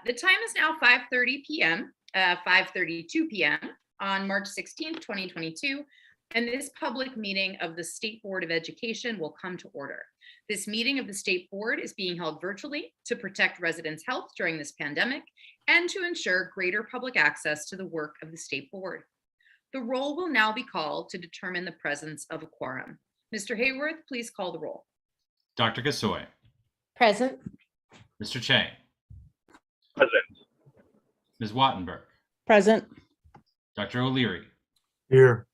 The time is now 5:30 p.m., 5:32 p.m. on March 16th, 2022, and this public meeting of the State Board of Education will come to order. This meeting of the State Board is being held virtually to protect residents' health during this pandemic and to ensure greater public access to the work of the State Board. The roll will now be called to determine the presence of a quorum. Mr. Hayworth, please call the roll. Dr. Gasoi. Present. Mr. Chang. Present. Ms. Wattenberg. Present. Dr. O'Leary. Here.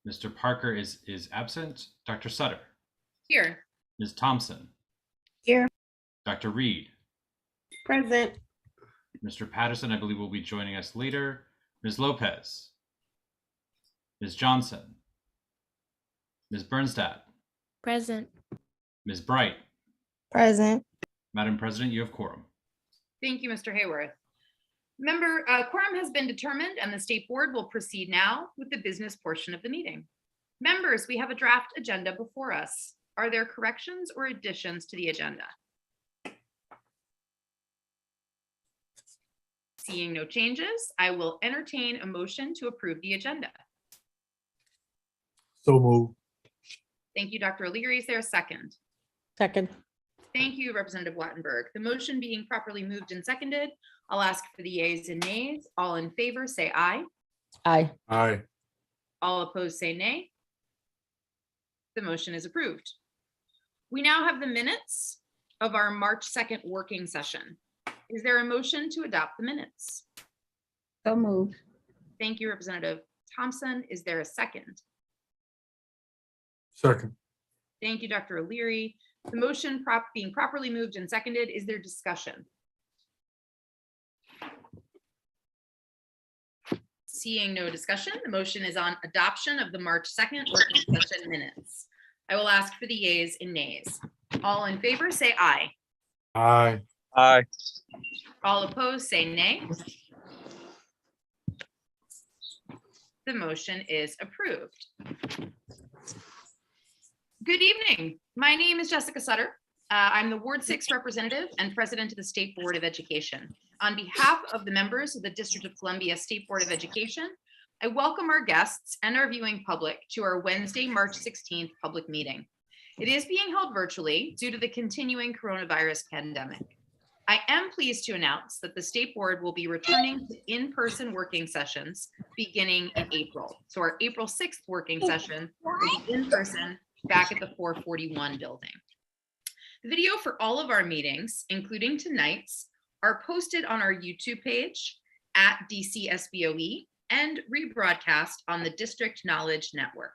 Mr. Parker is absent. Dr. Sutter. Here. Ms. Thompson. Here. Dr. Reed. Present. Mr. Patterson, I believe, will be joining us later. Ms. Lopez. Ms. Johnson. Ms. Birnstad. Present. Ms. Bright. Present. Madam President, you have quorum. Thank you, Mr. Hayworth. Quorum has been determined and the State Board will proceed now with the business portion of the meeting. Members, we have a draft agenda before us. Are there corrections or additions to the agenda? Seeing no changes, I will entertain a motion to approve the agenda. So moved. Thank you, Dr. O'Leary. Is there a second? Second. Thank you, Representative Wattenberg. The motion being properly moved and seconded, I'll ask for the yeas and nays. All in favor, say aye. Aye. Aye. All opposed, say nay. The motion is approved. We now have the minutes of our March 2nd working session. Is there a motion to adopt the minutes? So moved. Thank you, Representative Thompson. Is there a second? Second. Thank you, Dr. O'Leary. The motion being properly moved and seconded, is there discussion? Seeing no discussion, the motion is on adoption of the March 2nd working session minutes. I will ask for the yeas and nays. All in favor, say aye. Aye. Aye. All opposed, say nay. The motion is approved. Good evening. My name is Jessica Sutter. I'm the Ward 6 representative and president of the State Board of Education. On behalf of the members of the District of Columbia State Board of Education, I welcome our guests and our viewing public to our Wednesday, March 16th public meeting. It is being held virtually due to the continuing coronavirus pandemic. I am pleased to announce that the State Board will be returning to in-person working sessions beginning in April. So our April 6th working session will be in person back at the 441 building. The video for all of our meetings, including tonight's, are posted on our YouTube page at DCSBOE and rebroadcast on the District Knowledge Network.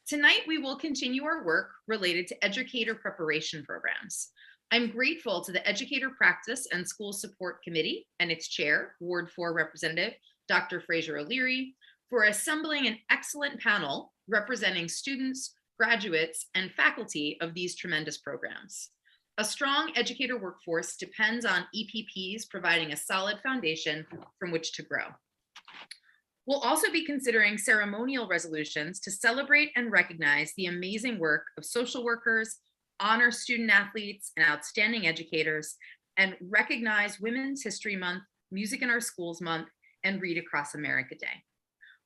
Tonight, we will continue our work related to educator preparation programs. I'm grateful to the Educator Practice and School Support Committee and its chair, Ward 4 Representative Dr. Fraser O'Leary, for assembling an excellent panel representing students, graduates, and faculty of these tremendous programs. A strong educator workforce depends on EPPs providing a solid foundation from which to grow. We'll also be considering ceremonial resolutions to celebrate and recognize the amazing work of social workers, honor student athletes and outstanding educators, and recognize Women's History Month, Music in Our Schools Month, and Read Across America Day.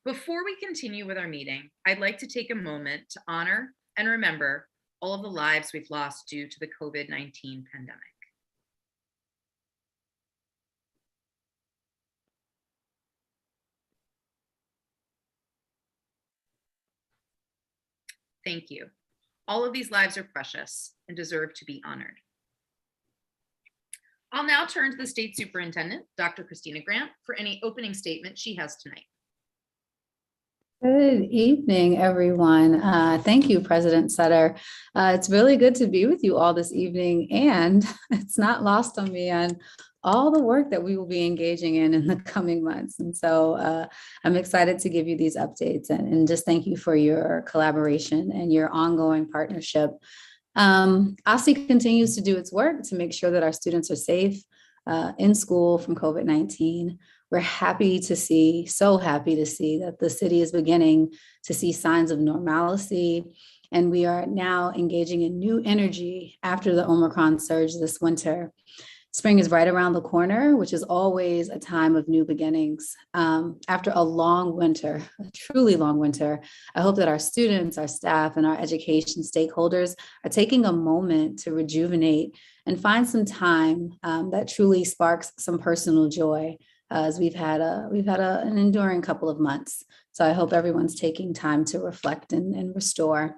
Before we continue with our meeting, I'd like to take a moment to honor and remember all of the lives we've lost due to the COVID-19 pandemic. Thank you. All of these lives are precious and deserve to be honored. I'll now turn to the State Superintendent, Dr. Christina Grant, for any opening statement she has tonight. Good evening, everyone. Thank you, President Sutter. It's really good to be with you all this evening, and it's not lost on me on all the work that we will be engaging in the coming months. And so I'm excited to give you these updates and just thank you for your collaboration and your ongoing partnership. AFSCME continues to do its work to make sure that our students are safe in school from COVID-19. We're happy to see, so happy to see that the city is beginning to see signs of normalcy. And we are now engaging in new energy after the Omicron surge this winter Spring is right around the corner, which is always a time of new beginnings. After a long winter, a truly long winter, I hope that our students, our staff, and our education stakeholders are taking a moment to rejuvenate and find some time that truly sparks some personal joy, as we've had an enduring couple of months. So I hope everyone's taking time to reflect and restore.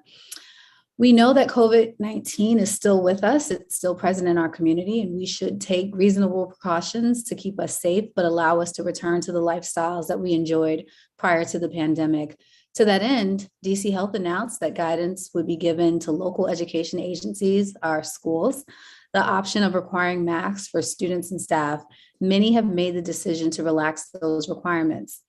We know that COVID-19 is still with us. It's still present in our community, and we should take reasonable precautions to keep us safe, but allow us to return to the lifestyles that we enjoyed prior to the pandemic. To that end, DC Health announced that guidance would be given to local education agencies, our schools, the option of requiring masks for students and staff. Many have made the decision to relax those requirements.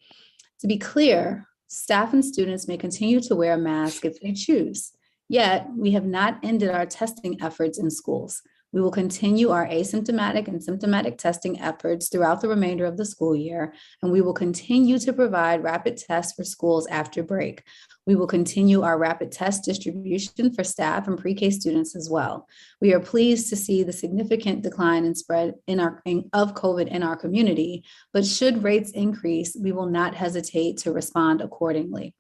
To be clear, staff and students may continue to wear a mask if they choose. Yet, we have not ended our testing efforts in schools. We will continue our asymptomatic and symptomatic testing efforts throughout the remainder of the school year, and we will continue to provide rapid tests for schools after break. We will continue our rapid test distribution for staff and pre-K students as well. We are pleased to see the significant decline in spread of COVID in our community, but should rates increase, we will not hesitate to respond accordingly.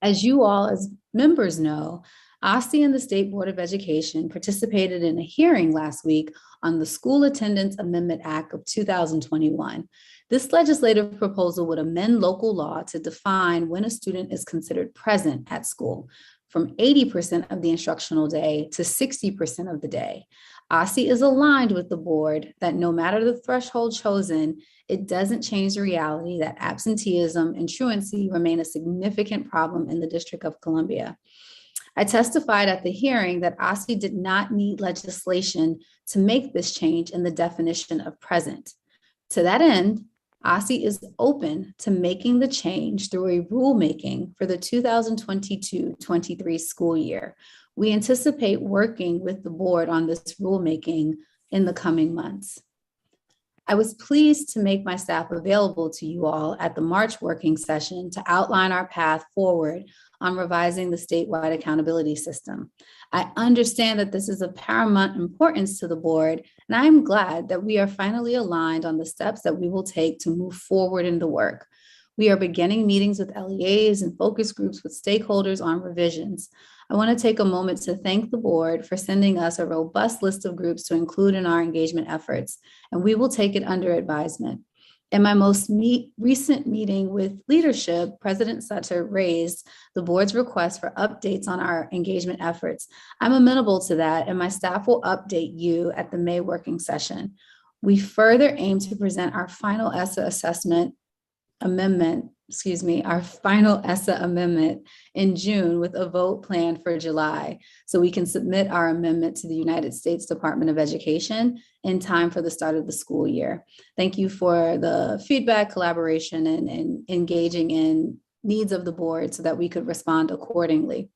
As you all as members know, OSCE and the State Board of Education participated in a hearing last week on the School Attendance Amendment Act of 2021. This legislative proposal would amend local law to define when a student is considered present at school from 80% of the instructional day to 60% of the day. OSCE is aligned with the board that no matter the threshold chosen, it doesn't change the reality that absenteeism and truancy remain a significant problem in the District of Columbia. I testified at the hearing that OSCE did not need legislation to make this change in the definition of present. To that end, OSCE is open to making the change through a rulemaking for the 2022-23 school year. We anticipate working with the board on this rulemaking in the coming months. I was pleased to make my staff available to you all at the March working session to outline our path forward on revising the statewide accountability system. I understand that this is of paramount importance to the board, and I am glad that we are finally aligned on the steps that we will take to move forward in the work. We are beginning meetings with LEAs and focus groups with stakeholders on revisions. I want to take a moment to thank the board for sending us a robust list of groups to include in our engagement efforts, and we will take it under advisement. In my most recent meeting with leadership, President Sutter raised the board's request for updates on our engagement efforts. I'm amenable to that, and my staff will update you at the May working session. We further aim to present our final ESSA amendment in June with a vote planned for July, so we can submit our amendment to the United States Department of Education in time for the start of the school year. Thank you for the feedback, collaboration, and engaging in needs of the board so that we could respond accordingly.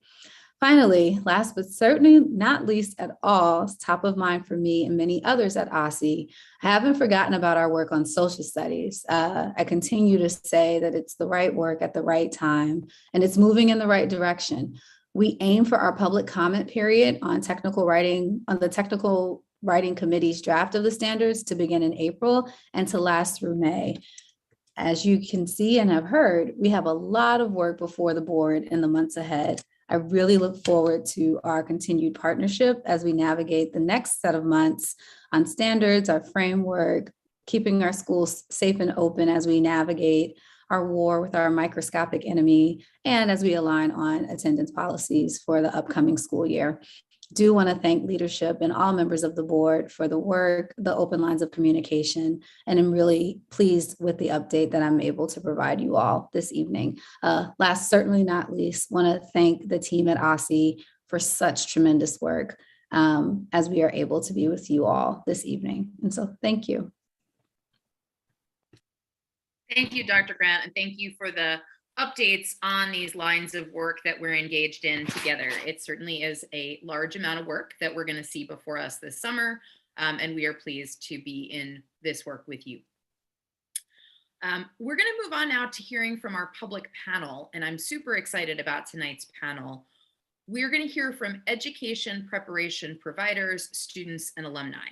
Finally, last but certainly not least at all, top of mind for me and many others at OSCE, I haven't forgotten about our work on social studies. I continue to say that it's the right work at the right time, and it's moving in the right direction. We aim for our public comment period on the technical writing committee's draft of the standards to begin in April and to last through May. As you can see and have heard, we have a lot of work before the board in the months ahead. I really look forward to our continued partnership as we navigate the next set of months on standards, our framework, keeping our schools safe and open as we navigate our war with our microscopic enemy, and as we align on attendance policies for the upcoming school year. Do want to thank leadership and all members of the board for the work, the open lines of communication, and I'm really pleased with the update that I'm able to provide you all this evening. Last, certainly not least, want to thank the team at OSCE for such tremendous work as we are able to be with you all this evening. And so thank you. Thank you, Dr. Grant, and thank you for the updates on these lines of work that we're engaged in together. It certainly is a large amount of work that we're going to see before us this summer, and we are pleased to be in this work with you. We're going to move on now to hearing from our public panel, and I'm super excited about tonight's panel. We're going to hear from education preparation providers, students, and alumni.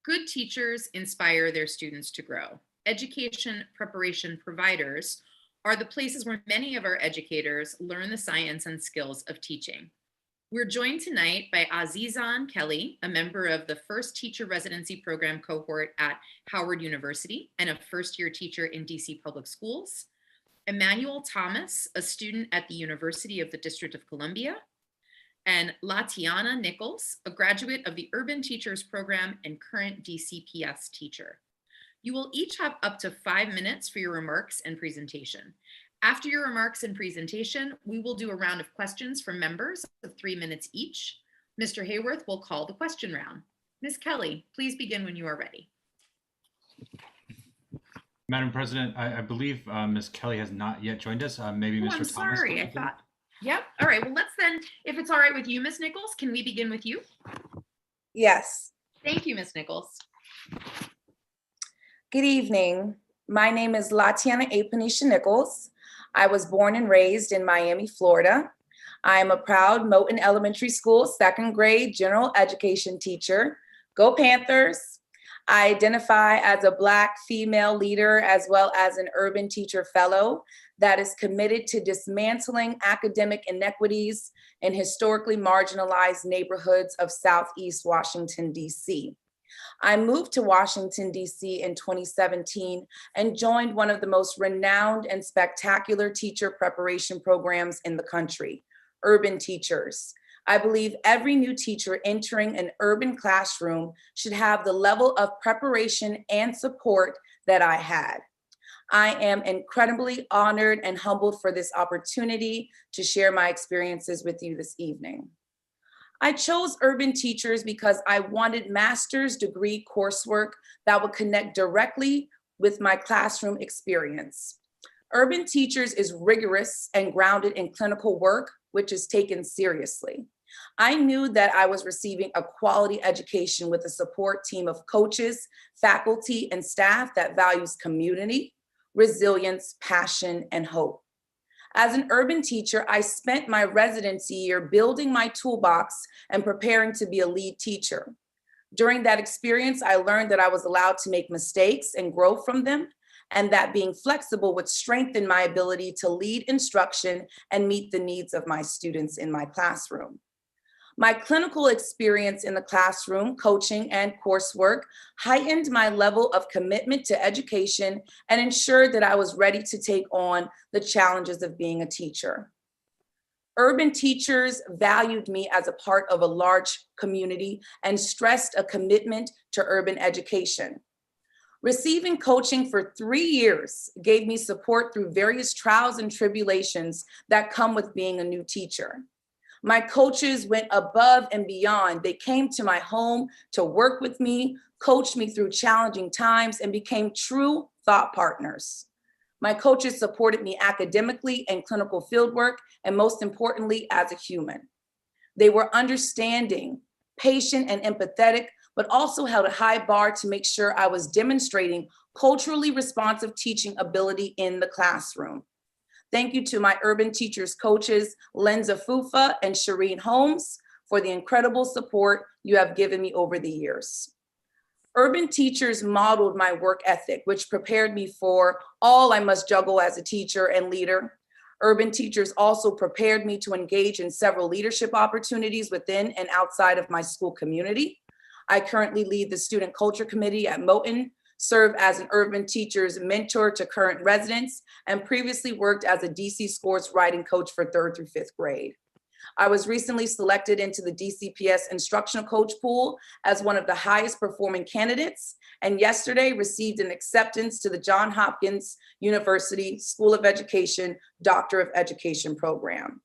Good teachers inspire their students to grow. Education preparation providers are the places where many of our educators learn the science and skills of teaching. We're joined tonight by Aziza Kelly, a member of the first teacher residency program cohort at Howard University and a first-year teacher in DC Public Schools. Emmanuel Thomas, a student at the University of the District of Columbia. And Latianna Nichols, a graduate of the Urban Teachers Program and current DCPS teacher. You will each have up to 5 minutes for your remarks and presentation. After your remarks and presentation, we will do a round of questions from members of 3 minutes each. Mr. Hayworth will call the question round. Ms. Kelly, please begin when you are ready. Madam President, I believe Ms. Kelly has not yet joined us. Maybe Mr. I'm Thomas. sorry, I thought. Yep, all right, well, let's then, if it's all right with you, Ms. Nichols, can we begin with you? Yes. Thank you, Ms. Nichols. Good evening. My name is Latianna Nichols. I was born and raised in Miami, Florida. I am a proud Moton Elementary School second grade general education teacher. Go Panthers. I identify as a Black female leader as well as an urban teacher fellow that is committed to dismantling academic inequities in historically marginalized neighborhoods of Southeast Washington, D.C. I moved to Washington, D.C. in 2017 and joined one of the most renowned and spectacular teacher preparation programs in the country, Urban Teachers. I believe every new teacher entering an urban classroom should have the level of preparation and support that I had. I am incredibly honored and humbled for this opportunity to share my experiences with you this evening. I chose Urban Teachers because I wanted master's degree coursework that would connect directly with my classroom experience. Urban Teachers is rigorous and grounded in clinical work, which is taken seriously. I knew that I was receiving a quality education with a support team of coaches, faculty, and staff that values community, resilience, passion, and hope. As an urban teacher, I spent my residency year building my toolbox and preparing to be a lead teacher. During that experience, I learned that I was allowed to make mistakes and grow from them, and that being flexible would strengthen my ability to lead instruction and meet the needs of my students in my classroom. My clinical experience in the classroom, coaching, and coursework heightened my level of commitment to education and ensured that I was ready to take on the challenges of being a teacher. Urban Teachers valued me as a part of a large community and stressed a commitment to urban education. Receiving coaching for 3 years gave me support through various trials and tribulations that come with being a new teacher. My coaches went above and beyond. They came to my home to work with me, coached me through challenging times, and became true thought partners. My coaches supported me academically and clinical fieldwork, and most importantly, as a human. They were understanding, patient, and empathetic, but also held a high bar to make sure I was demonstrating culturally responsive teaching ability in the classroom. Thank you to my Urban Teachers coaches, Lenza Fufa and Shireen Holmes, for the incredible support you have given me over the years. Urban Teachers modeled my work ethic, which prepared me for all I must juggle as a teacher and leader. Urban Teachers also prepared me to engage in several leadership opportunities within and outside of my school community. I currently lead the Student Culture Committee at Moton, serve as an Urban Teachers mentor to current residents, and previously worked as a DC sports writing coach for 3rd through 5th grade. I was recently selected into the DCPS instructional coach pool as one of the highest performing candidates, and yesterday received an acceptance to the Johns Hopkins University School of Education Doctor of Education program.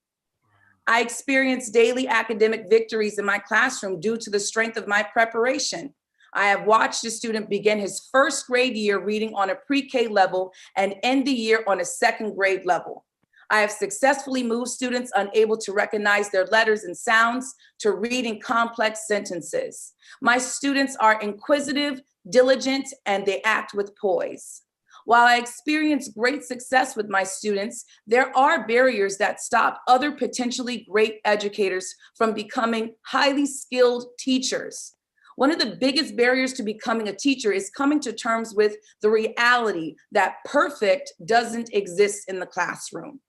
I experienced daily academic victories in my classroom due to the strength of my preparation. I have watched a student begin his 1st grade year reading on a pre-K level and end the year on a 2nd grade level. I have successfully moved students unable to recognize their letters and sounds to reading complex sentences. My students are inquisitive, diligent, and they act with poise. While I experience great success with my students, there are barriers that stop other potentially great educators from becoming highly skilled teachers. One of the biggest barriers to becoming a teacher is coming to terms with the reality that perfect doesn't exist in the classroom.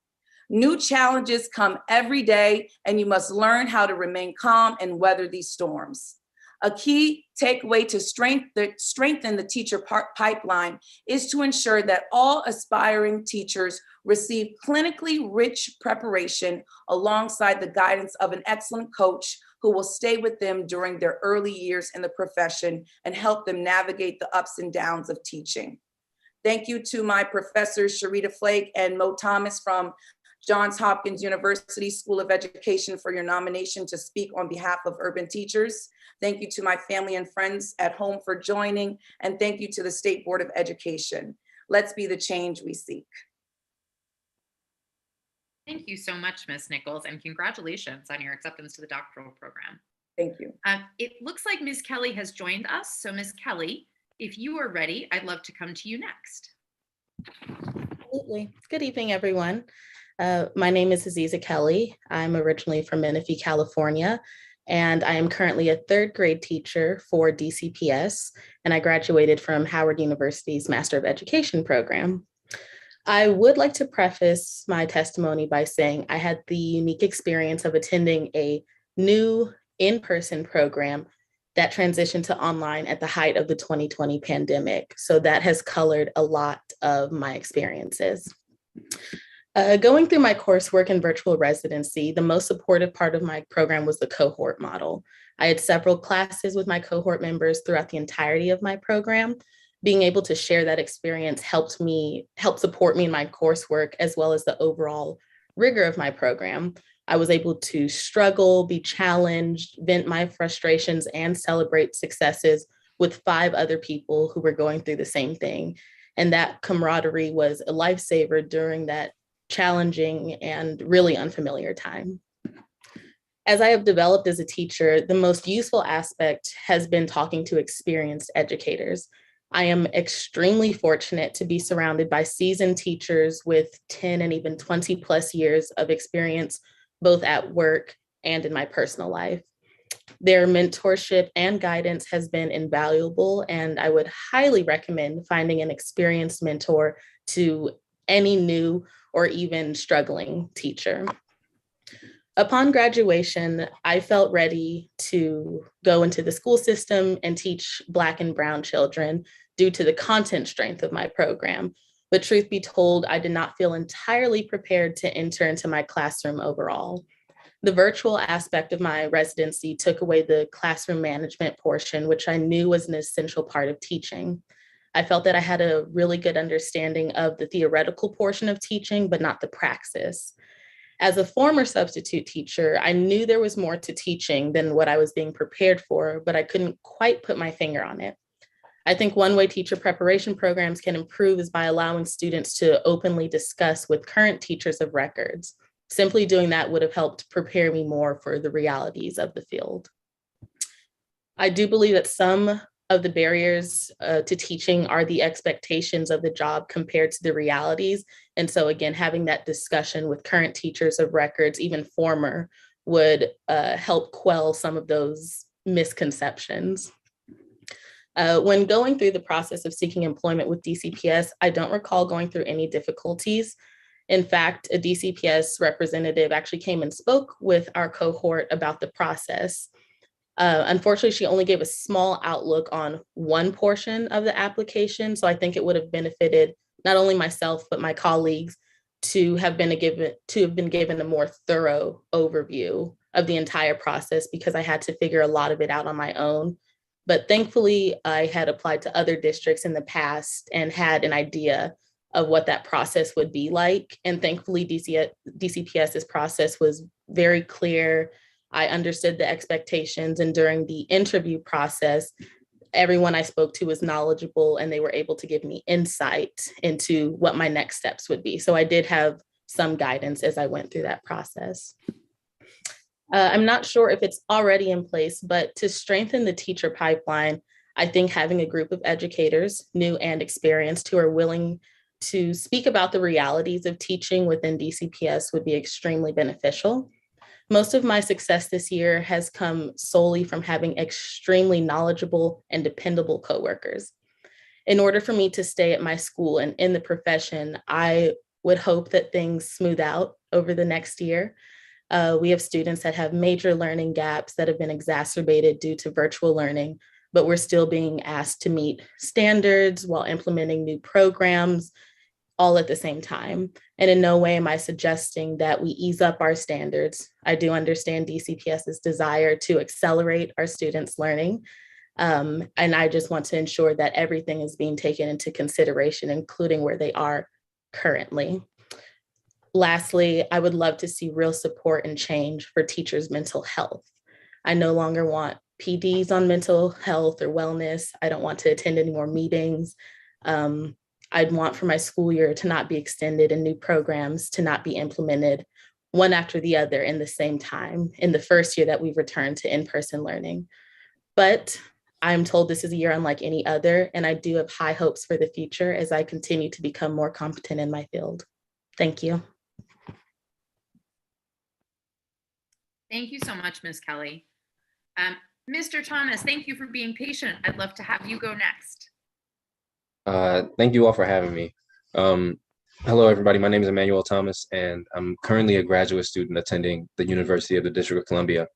New challenges come every day, and you must learn how to remain calm and weather these storms. A key takeaway to strengthen the teacher pipeline is to ensure that all aspiring teachers receive clinically rich preparation alongside the guidance of an excellent coach who will stay with them during their early years in the profession and help them navigate the ups and downs of teaching. Thank you to my professors, Sharita Flake and Mo Thomas from Johns Hopkins University School of Education, for your nomination to speak on behalf of urban teachers. Thank you to my family and friends at home for joining, and thank you to the State Board of Education. Let's be the change we seek. Thank you so much, Ms. Nichols, and congratulations on your acceptance to the doctoral program. Thank you. It looks like Ms. Kelly has joined us. So Ms. Kelly, if you are ready, I'd love to come to you next. Absolutely. Good evening, everyone. My name is Aziza Kelly. I'm originally from Menifee, California, and I am currently a third grade teacher for DCPS, and I graduated from Howard University's Master of Education program. I would like to preface my testimony by saying I had the unique experience of attending a new in-person program that transitioned to online at the height of the 2020 pandemic. So that has colored a lot of my experiences. Going through my coursework in virtual residency, the most supportive part of my program was the cohort model. I had several classes with my cohort members throughout the entirety of my program. Being able to share that experience helped support me in my coursework, as well as the overall rigor of my program. I was able to struggle, be challenged, vent my frustrations, and celebrate successes with 5 other people who were going through the same thing. And that camaraderie was a lifesaver during that challenging and really unfamiliar time. As I have developed as a teacher, the most useful aspect has been talking to experienced educators. I am extremely fortunate to be surrounded by seasoned teachers with 10 and even 20 plus years of experience, both at work and in my personal life. Their mentorship and guidance has been invaluable, and I would highly recommend finding an experienced mentor to any new or even struggling teacher. Upon graduation, I felt ready to go into the school system and teach Black and Brown children due to the content strength of my program. But truth be told, I did not feel entirely prepared to enter into my classroom overall. The virtual aspect of my residency took away the classroom management portion, which I knew was an essential part of teaching. I felt that I had a really good understanding of the theoretical portion of teaching, but not the praxis. As a former substitute teacher, I knew there was more to teaching than what I was being prepared for, but I couldn't quite put my finger on it. I think one way teacher preparation programs can improve is by allowing students to openly discuss with current teachers of records. Simply doing that would have helped prepare me more for the realities of the field. I do believe that some of the barriers to teaching are the expectations of the job compared to the realities. And so again, having that discussion with current teachers of records, even former, would help quell some of those misconceptions. When going through the process of seeking employment with DCPS, I don't recall going through any difficulties. In fact, a DCPS representative actually came and spoke with our cohort about the process. Unfortunately, she only gave a small outlook on one portion of the application. So I think it would have benefited not only myself, but my colleagues to have been given a more thorough overview of the entire process, because I had to figure a lot of it out on my own. But thankfully, I had applied to other districts in the past and had an idea of what that process would be like. And thankfully, DCPS's process was very clear. I understood the expectations, and during the interview process, everyone I spoke to was knowledgeable and they were able to give me insight into what my next steps would be. So I did have some guidance as I went through that process. I'm not sure if it's already in place, but to strengthen the teacher pipeline, I think having a group of educators, new and experienced, who are willing to speak about the realities of teaching within DCPS would be extremely beneficial. Most of my success this year has come solely from having extremely knowledgeable and dependable coworkers. In order for me to stay at my school and in the profession, I would hope that things smooth out over the next year. We have students that have major learning gaps that have been exacerbated due to virtual learning, but we're still being asked to meet standards while implementing new programs all at the same time. And in no way am I suggesting that we ease up our standards. I do understand DCPS's desire to accelerate our students' learning. And I just want to ensure that everything is being taken into consideration, including where they are currently. Lastly, I would love to see real support and change for teachers' mental health. I no longer want PDs on mental health or wellness. I don't want to attend any more meetings. I'd want for my school year to not be extended and new programs to not be implemented one after the other in the same time in the first year that we've returned to in-person learning. But I'm told this is a year unlike any other, and I do have high hopes for the future as I continue to become more competent in my field. Thank you. Thank you so much, Ms. Kelly. Mr. Thomas, thank you for being patient. I'd love to have you go next. Thank you all for having me. Hello, everybody. My name is Emmanuel Thomas, and I'm currently a graduate student attending the University of the District of Columbia.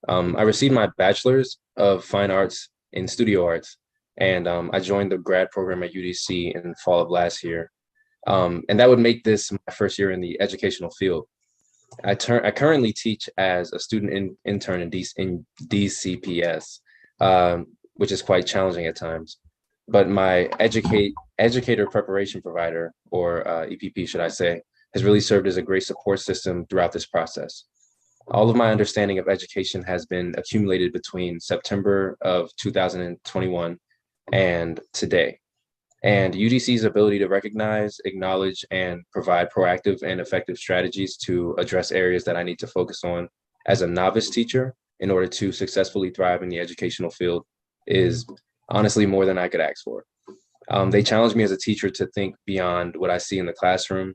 I received my bachelor's of fine arts in studio arts, and I joined the grad program at UDC in the fall of last year. And that would make this my first year in the educational field. I currently teach as a student intern in DCPS, which is quite challenging at times. But my educator preparation provider, or EPP, should I say, has really served as a great support system throughout this process. All of my understanding of education has been accumulated between September of 2021 and today. And UDC's ability to recognize, acknowledge, and provide proactive and effective strategies to address areas that I need to focus on as a novice teacher in order to successfully thrive in the educational field is honestly more than I could ask for. They challenge me as a teacher to think beyond what I see in the classroom,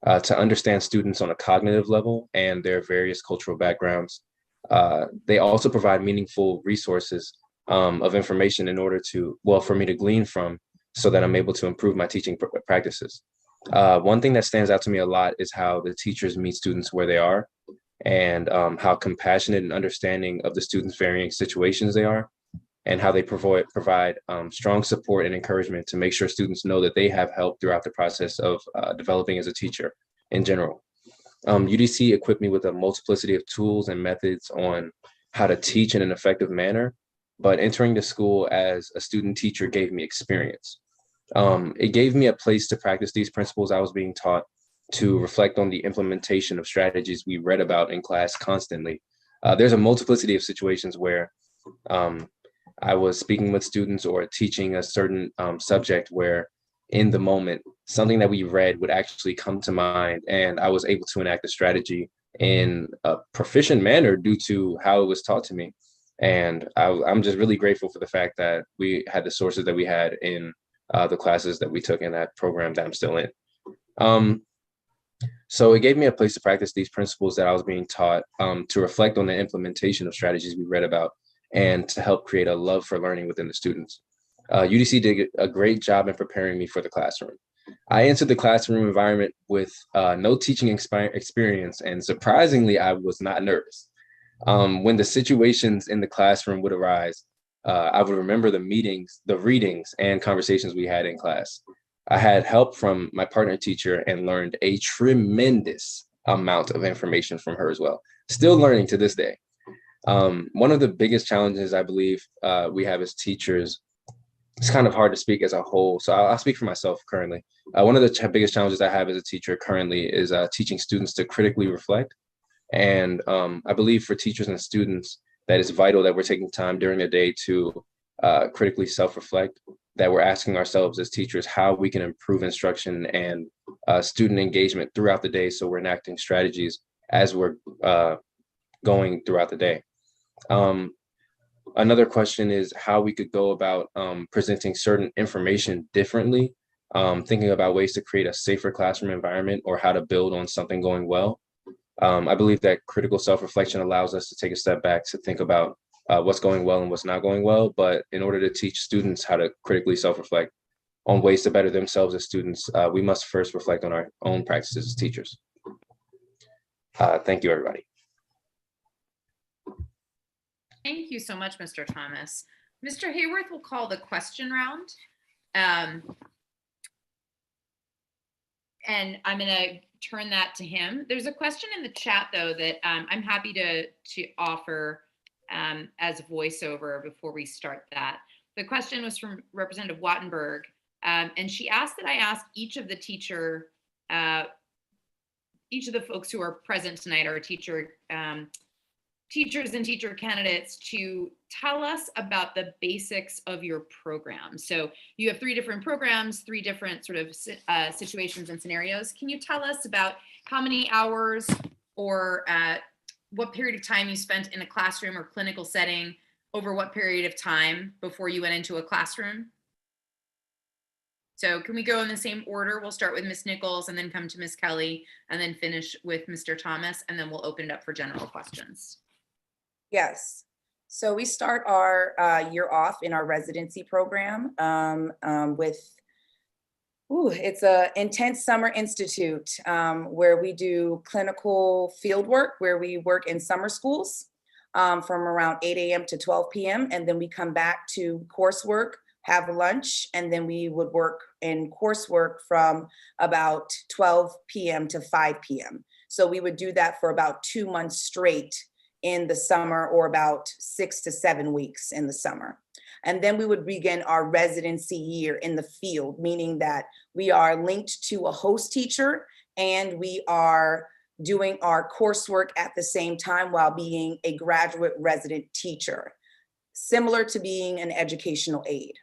to understand students on a cognitive level and their various cultural backgrounds. They also provide meaningful resources of information in order to, well, for me to glean from so that I'm able to improve my teaching practices. One thing that stands out to me a lot is how the teachers meet students where they are and how compassionate and understanding of the students' varying situations they are, and how they provide strong support and encouragement to make sure students know that they have help throughout the process of developing as a teacher in general. UDC equipped me with a multiplicity of tools and methods on how to teach in an effective manner, but entering the school as a student teacher gave me experience. It gave me a place to practice these principles I was being taught, to reflect on the implementation of strategies we read about in class constantly. There's a multiplicity of situations where I was speaking with students or teaching a certain subject where in the moment, something that we read would actually come to mind, and I was able to enact a strategy in a proficient manner due to how it was taught to me. And I'm just really grateful for the fact that we had the sources that we had in the classes that we took in that program that I'm still in. So it gave me a place to practice these principles that I was being taught, to reflect on the implementation of strategies we read about, and to help create a love for learning within the students. UDC did a great job in preparing me for the classroom. I entered the classroom environment with no teaching experience, and surprisingly, I was not nervous. When the situations in the classroom would arise, I would remember the meetings, the readings, and conversations we had in class. I had help from my partner teacher and learned a tremendous amount of information from her as well. Still learning to this day. One of the biggest challenges I believe we have as teachers, it's kind of hard to speak as a whole, so I'll speak for myself currently. One of the biggest challenges I have as a teacher currently is teaching students to critically reflect. And I believe for teachers and students that it's vital that we're taking time during the day to critically self-reflect, that we're asking ourselves as teachers how we can improve instruction and student engagement throughout the day, so we're enacting strategies as we're going throughout the day. Another question is how we could go about presenting certain information differently, thinking about ways to create a safer classroom environment or how to build on something going well. I believe that critical self-reflection allows us to take a step back to think about what's going well and what's not going well. But in order to teach students how to critically self-reflect on ways to better themselves as students, we must first reflect on our own practices as teachers. Thank you, everybody. Thank you so much, Mr. Thomas. Mr. Hayworth will call the question round. And I'm going to turn that to him. There's a question in the chat, though, that I'm happy to offer as voiceover before we start that. The question was from Representative Wattenberg, and she asked that I ask each of the folks who are present tonight, our teachers and teacher candidates, to tell us about the basics of your program. So you have 3 different programs, 3 different sort of situations and scenarios. Can you tell us about how many hours or what period of time you spent in a classroom or clinical setting over what period of time before you went into a classroom? So can we go in the same order? We'll start with Ms. Nichols and then come to Ms. Kelly and then finish with Mr. Thomas, and then we'll open it up for general questions. Yes. So we start our year off in our residency program it's a intense summer institute where we do clinical field work, where we work in summer schools from around 8 a.m. to 12 p.m. And then we come back to coursework, have lunch, and then we would work in coursework from about 12 p.m. to 5 p.m. So we would do that for about 2 months straight in the summer, or about 6 to 7 weeks in the summer. And then we would begin our residency year in the field, meaning that we are linked to a host teacher and we are doing our coursework at the same time while being a graduate resident teacher, similar to being an educational aide.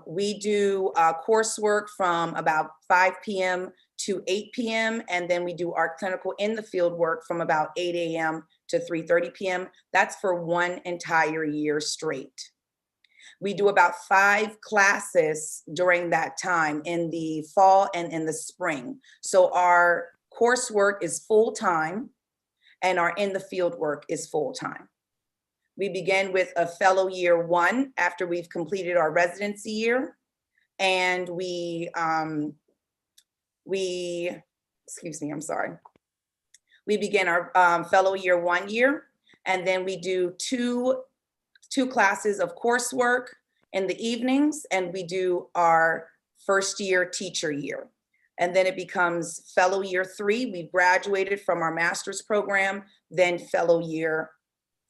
We do coursework from about 5 p.m. to 8 p.m. And then we do our clinical in the field work from about 8 a.m. to 3:30 p.m. That's for 1 entire year straight. We do about 5 classes during that time in the fall and in the spring. So our coursework is full-time and our in the field work is full-time. We begin with a fellow year 1 after we've completed our residency year. And we begin our fellow year 1 year, and then we do two classes of coursework in the evenings, and we do our first year teacher year. And then it becomes fellow year 3. We've graduated from our master's program, then fellow year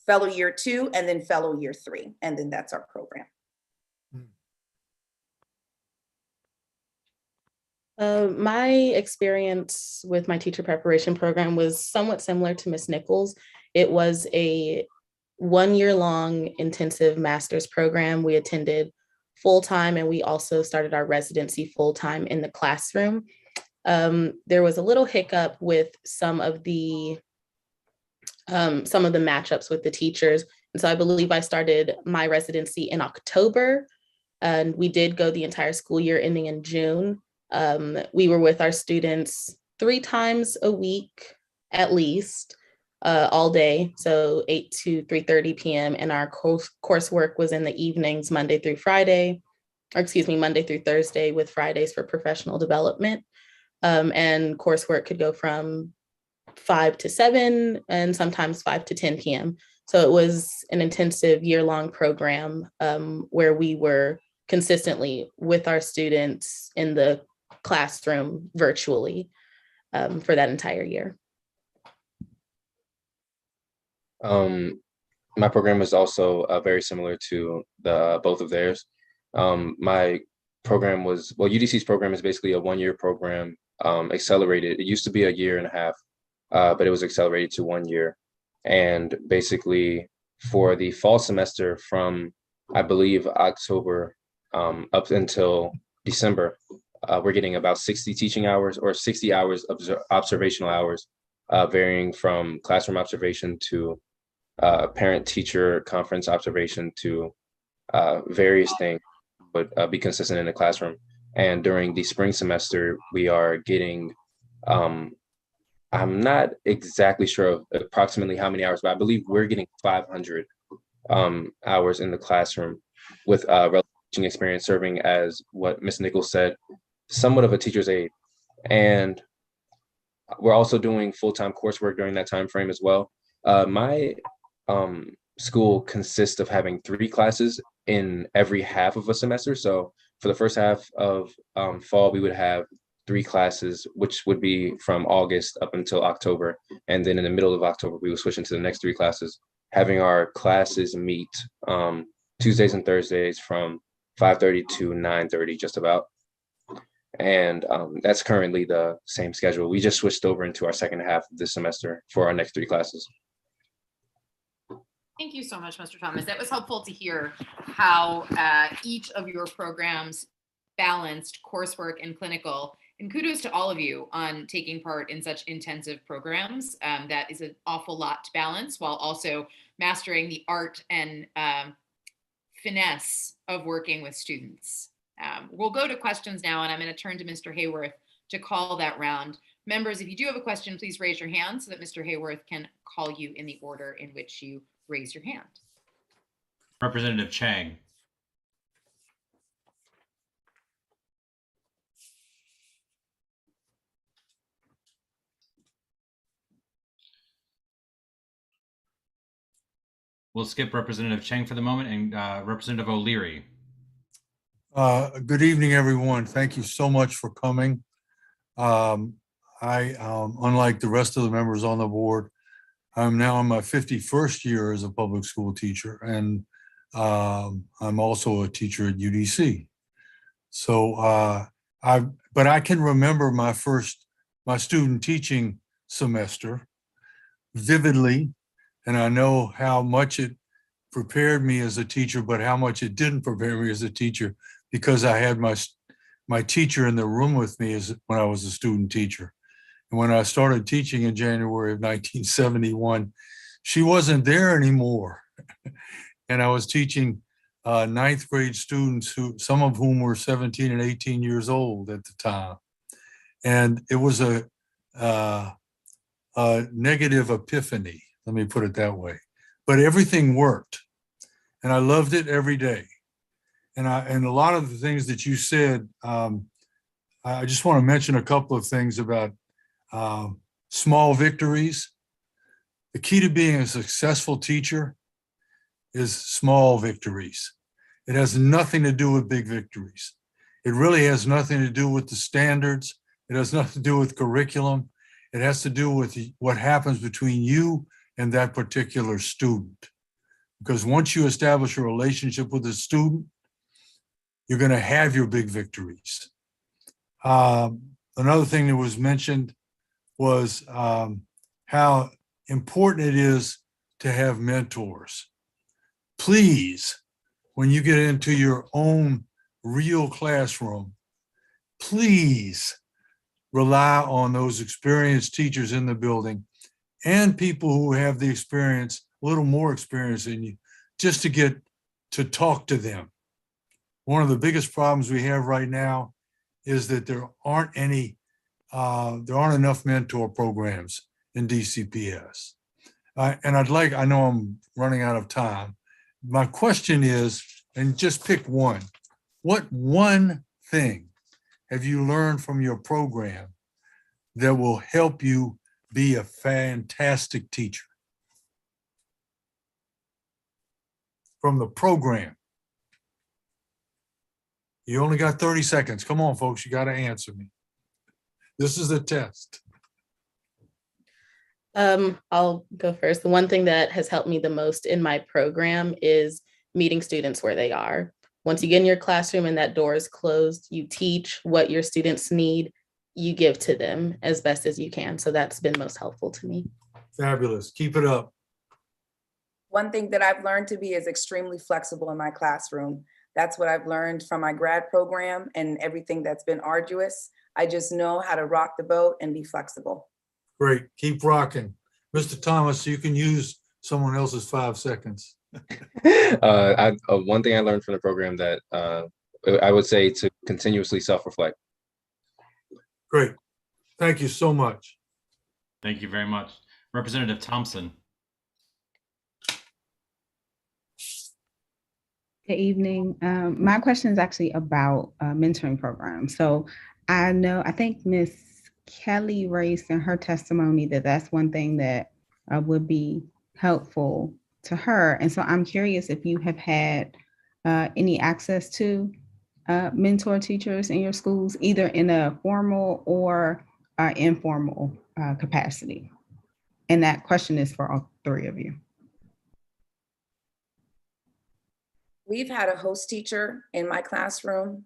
2, and then fellow year 3. And then that's our program. My experience with my teacher preparation program was somewhat similar to Ms. Nichols. It was a 1-year-long intensive master's program. We attended full-time, and we also started our residency full-time in the classroom. There was a little hiccup with some of the matchups with the teachers. And so I believe I started my residency in October, and we did go the entire school year ending in June. We were with our students 3 times a week, at least, all day. So 8 to 3:30 p.m. And our coursework was in the evenings, Monday through Thursday, with Fridays for professional development. And coursework could go from 5 to 7 and sometimes 5 to 10 p.m. So it was an intensive year-long program where we were consistently with our students in the classroom virtually for that entire year. My program is also very similar to both of theirs. My program was, UDC's program is basically a 1-year program, accelerated. It used to be a 1.5 years, but it was accelerated to 1 year. And basically for the fall semester from, I believe, October up until December, we're getting about 60 teaching hours or 60 hours of observational hours, varying from classroom observation to parent-teacher conference observation to various things, but be consistent in the classroom. And during the spring semester, we are getting I'm not exactly sure of approximately how many hours, but I believe we're getting 500 hours in the classroom with relevant teaching experience, serving as what Ms. Nichols said, somewhat of a teacher's aide. And we're also doing full-time coursework during that time frame as well. My school consists of having 3 classes in every half of a semester. So for the first half of fall, we would have 3 classes, which would be from August up until October. And then in the middle of October, we would switch into the next 3 classes, having our classes meet Tuesdays and Thursdays from 5:30 to 9:30, just about. And that's currently the same schedule. We just switched over into our second half of this semester for our next 3 classes. Thank you so much, Mr. Thomas. That was helpful to hear how each of your programs balanced coursework and clinical. And kudos to all of you on taking part in such intensive programs. That is an awful lot to balance while also mastering the art and finesse of working with students. We'll go to questions now, and I'm going to turn to Mr. Hayworth to call that round. Members, if you do have a question, please raise your hand so that Mr. Hayworth can call you in the order in which you raise your hand. Representative Chang. We'll skip Representative Chang for the moment and Representative O'Leary. Good evening, everyone. Thank you so much for coming. Unlike the rest of the members on the board, I'm now in my 51st year as a public school teacher, and I'm also a teacher at UDC. So, but I can remember my student teaching semester vividly, and I know how much it prepared me as a teacher, but how much it didn't prepare me as a teacher, because I had my teacher in the room with me when I was a student teacher. And when I started teaching in January of 1971, she wasn't there anymore. And I was teaching 9th grade students, some of whom were 17 and 18 years old at the time. And it was a negative epiphany, let me put it that way. But everything worked, and I loved it every day. And a lot of the things that you said, I just want to mention a couple of things about small victories. The key to being a successful teacher is small victories. It has nothing to do with big victories. It really has nothing to do with the standards. It has nothing to do with curriculum. It has to do with what happens between you and that particular student. Because once you establish a relationship with a student, you're going to have your big victories. Another thing that was mentioned was how important it is to have mentors. Please, when you get into your own real classroom, please rely on those experienced teachers in the building and people who have the experience, a little more experience than you, just to get to talk to them. One of the biggest problems we have right now is that there aren't enough mentor programs in DCPS. And I know I'm running out of time. My question is, and just pick one, what one thing have you learned from your program that will help you be a fantastic teacher? From the program. You only got 30 seconds. Come on, folks, you got to answer me. This is a test. I'll go first. The one thing that has helped me the most in my program is meeting students where they are. Once you get in your classroom and that door is closed, you teach what your students need, you give to them as best as you can. So that's been most helpful to me. Fabulous. Keep it up. One thing that I've learned to be is extremely flexible in my classroom. That's what I've learned from my grad program and everything that's been arduous. I just know how to rock the boat and be flexible. Great. Keep rocking. Mr. Thomas, you can use someone else's 5 seconds. One thing I learned from the program that I would say to continuously self-reflect. Great. Thank you so much. Thank you very much. Representative Thompson. Good evening. My question is actually about mentoring programs. So I think Ms. Kelly raised in her testimony that that's one thing that would be helpful to her. And so I'm curious if you have had any access to mentor teachers in your schools, either in a formal or informal capacity. And that question is for all three of you. We've had a host teacher in my classroom.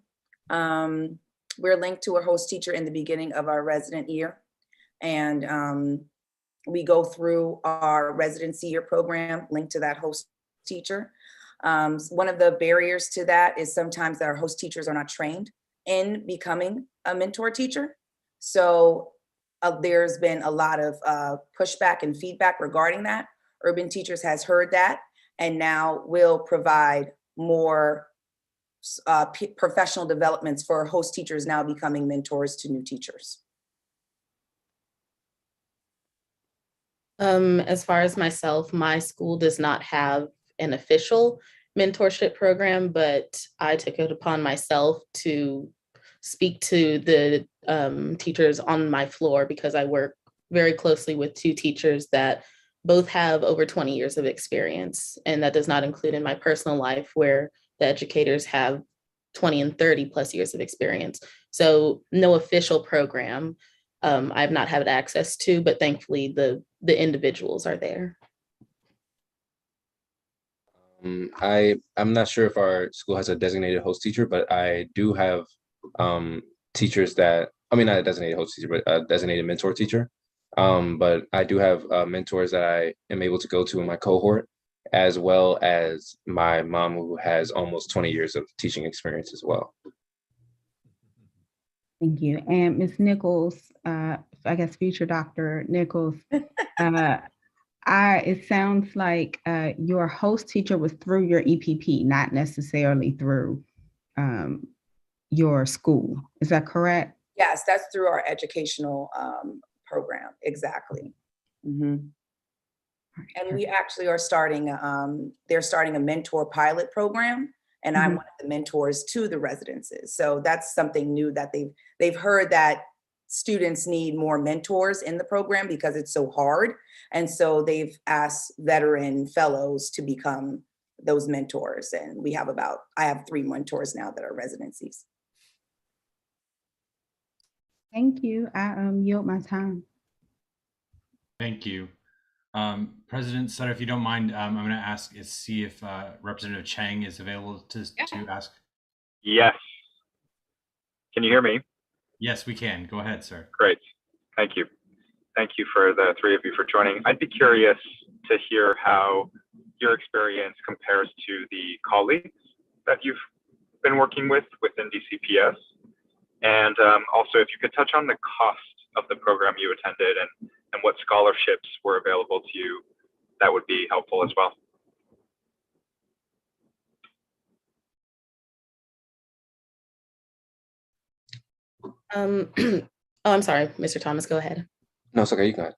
We're linked to a host teacher in the beginning of our resident year. And we go through our residency year program linked to that host teacher. One of the barriers to that is sometimes that our host teachers are not trained in becoming a mentor teacher. So there's been a lot of pushback and feedback regarding that. Urban Teachers has heard that and now will provide more professional developments for host teachers now becoming mentors to new teachers. As far as myself, my school does not have an official mentorship program, but I took it upon myself to speak to the teachers on my floor because I work very closely with two teachers that both have over 20 years of experience. And that does not include in my personal life where the educators have 20 and 30 plus years of experience. So no official program I've not had access to, but thankfully the individuals are there. I'm not sure if our school has a designated host teacher, but I do have teachers that, not a designated host teacher, but a designated mentor teacher. But I do have mentors that I am able to go to in my cohort, as well as my mom, who has almost 20 years of teaching experience as well. Thank you. And Ms. Nichols, I guess future Dr. Nichols, it sounds like your host teacher was through your EPP, not necessarily through your school. Is that correct? Yes, that's through our educational program. Exactly. Mm-hmm. And we actually are starting, they're starting a mentor pilot program, and I'm one of the mentors to the residences. So that's something new that they've heard that students need more mentors in the program because it's so hard. And so they've asked veteran fellows to become those mentors. And I have 3 mentors now that are residencies. Thank you. I yield my time. Thank you. President Sutter, if you don't mind, I'm going to see if Representative Chang is available to ask. Yes. Can you hear me? Yes, we can. Go ahead, sir. Great. Thank you. Thank you for the 3 of you for joining. I'd be curious to hear how your experience compares to the colleagues that you've been working with within DCPS. And also, if you could touch on the cost of the program you attended and what scholarships were available to you, that would be helpful as well. I'm sorry, Mr. Thomas, go ahead. No, it's okay, you go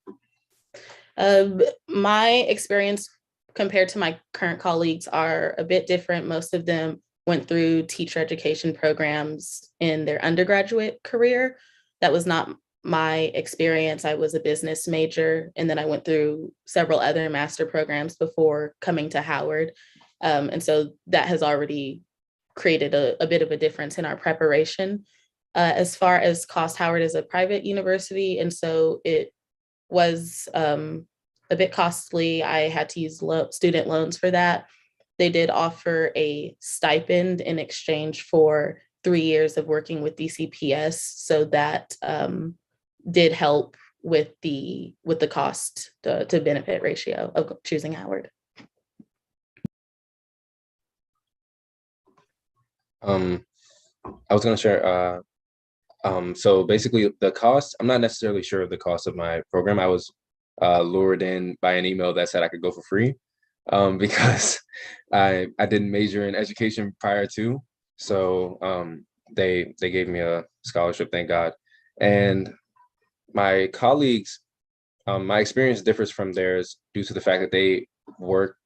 ahead. My experience compared to my current colleagues are a bit different. Most of them went through teacher education programs in their undergraduate career. That was not my experience. I was a business major, and then I went through several other master programs before coming to Howard. And so that has already created a bit of a difference in our preparation. As far as cost, Howard is a private university, and so it was a bit costly. I had to use student loans for that. They did offer a stipend in exchange for 3 years of working with DCPS, so that did help with the cost to benefit ratio of choosing Howard. I was going to share. So basically, the cost, I'm not necessarily sure of the cost of my program. I was lured in by an email that said I could go for free because I didn't major in education prior to. So they gave me a scholarship, thank God. And my colleagues, My experience differs from theirs due to the fact that they work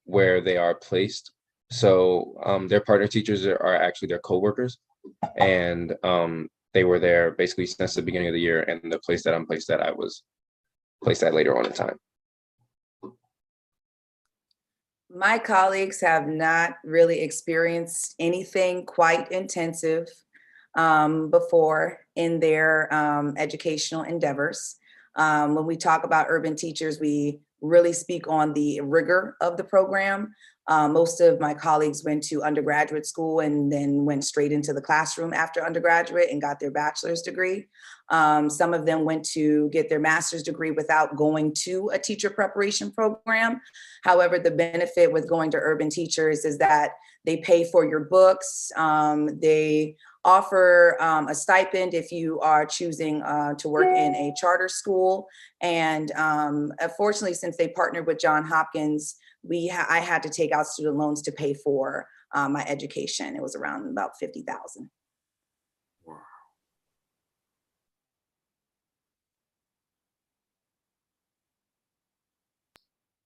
where they are placed. So their partner teachers are actually their coworkers, and they were there basically since the beginning of the year. And the place that I'm placed at, I was placed at later on in time. My colleagues have not really experienced anything quite intensive before in their educational endeavors. When we talk about urban teachers, we really speak on the rigor of the program. Most of my colleagues went to undergraduate school and then went straight into the classroom after undergraduate and got their bachelor's degree. Some of them went to get their master's degree without going to a teacher preparation program. However, the benefit with going to urban teachers is that they pay for your books. They offer a stipend if you are choosing to work in a charter school. And unfortunately, since they partnered with Johns Hopkins, I had to take out student loans to pay for my education. It was around about $50,000.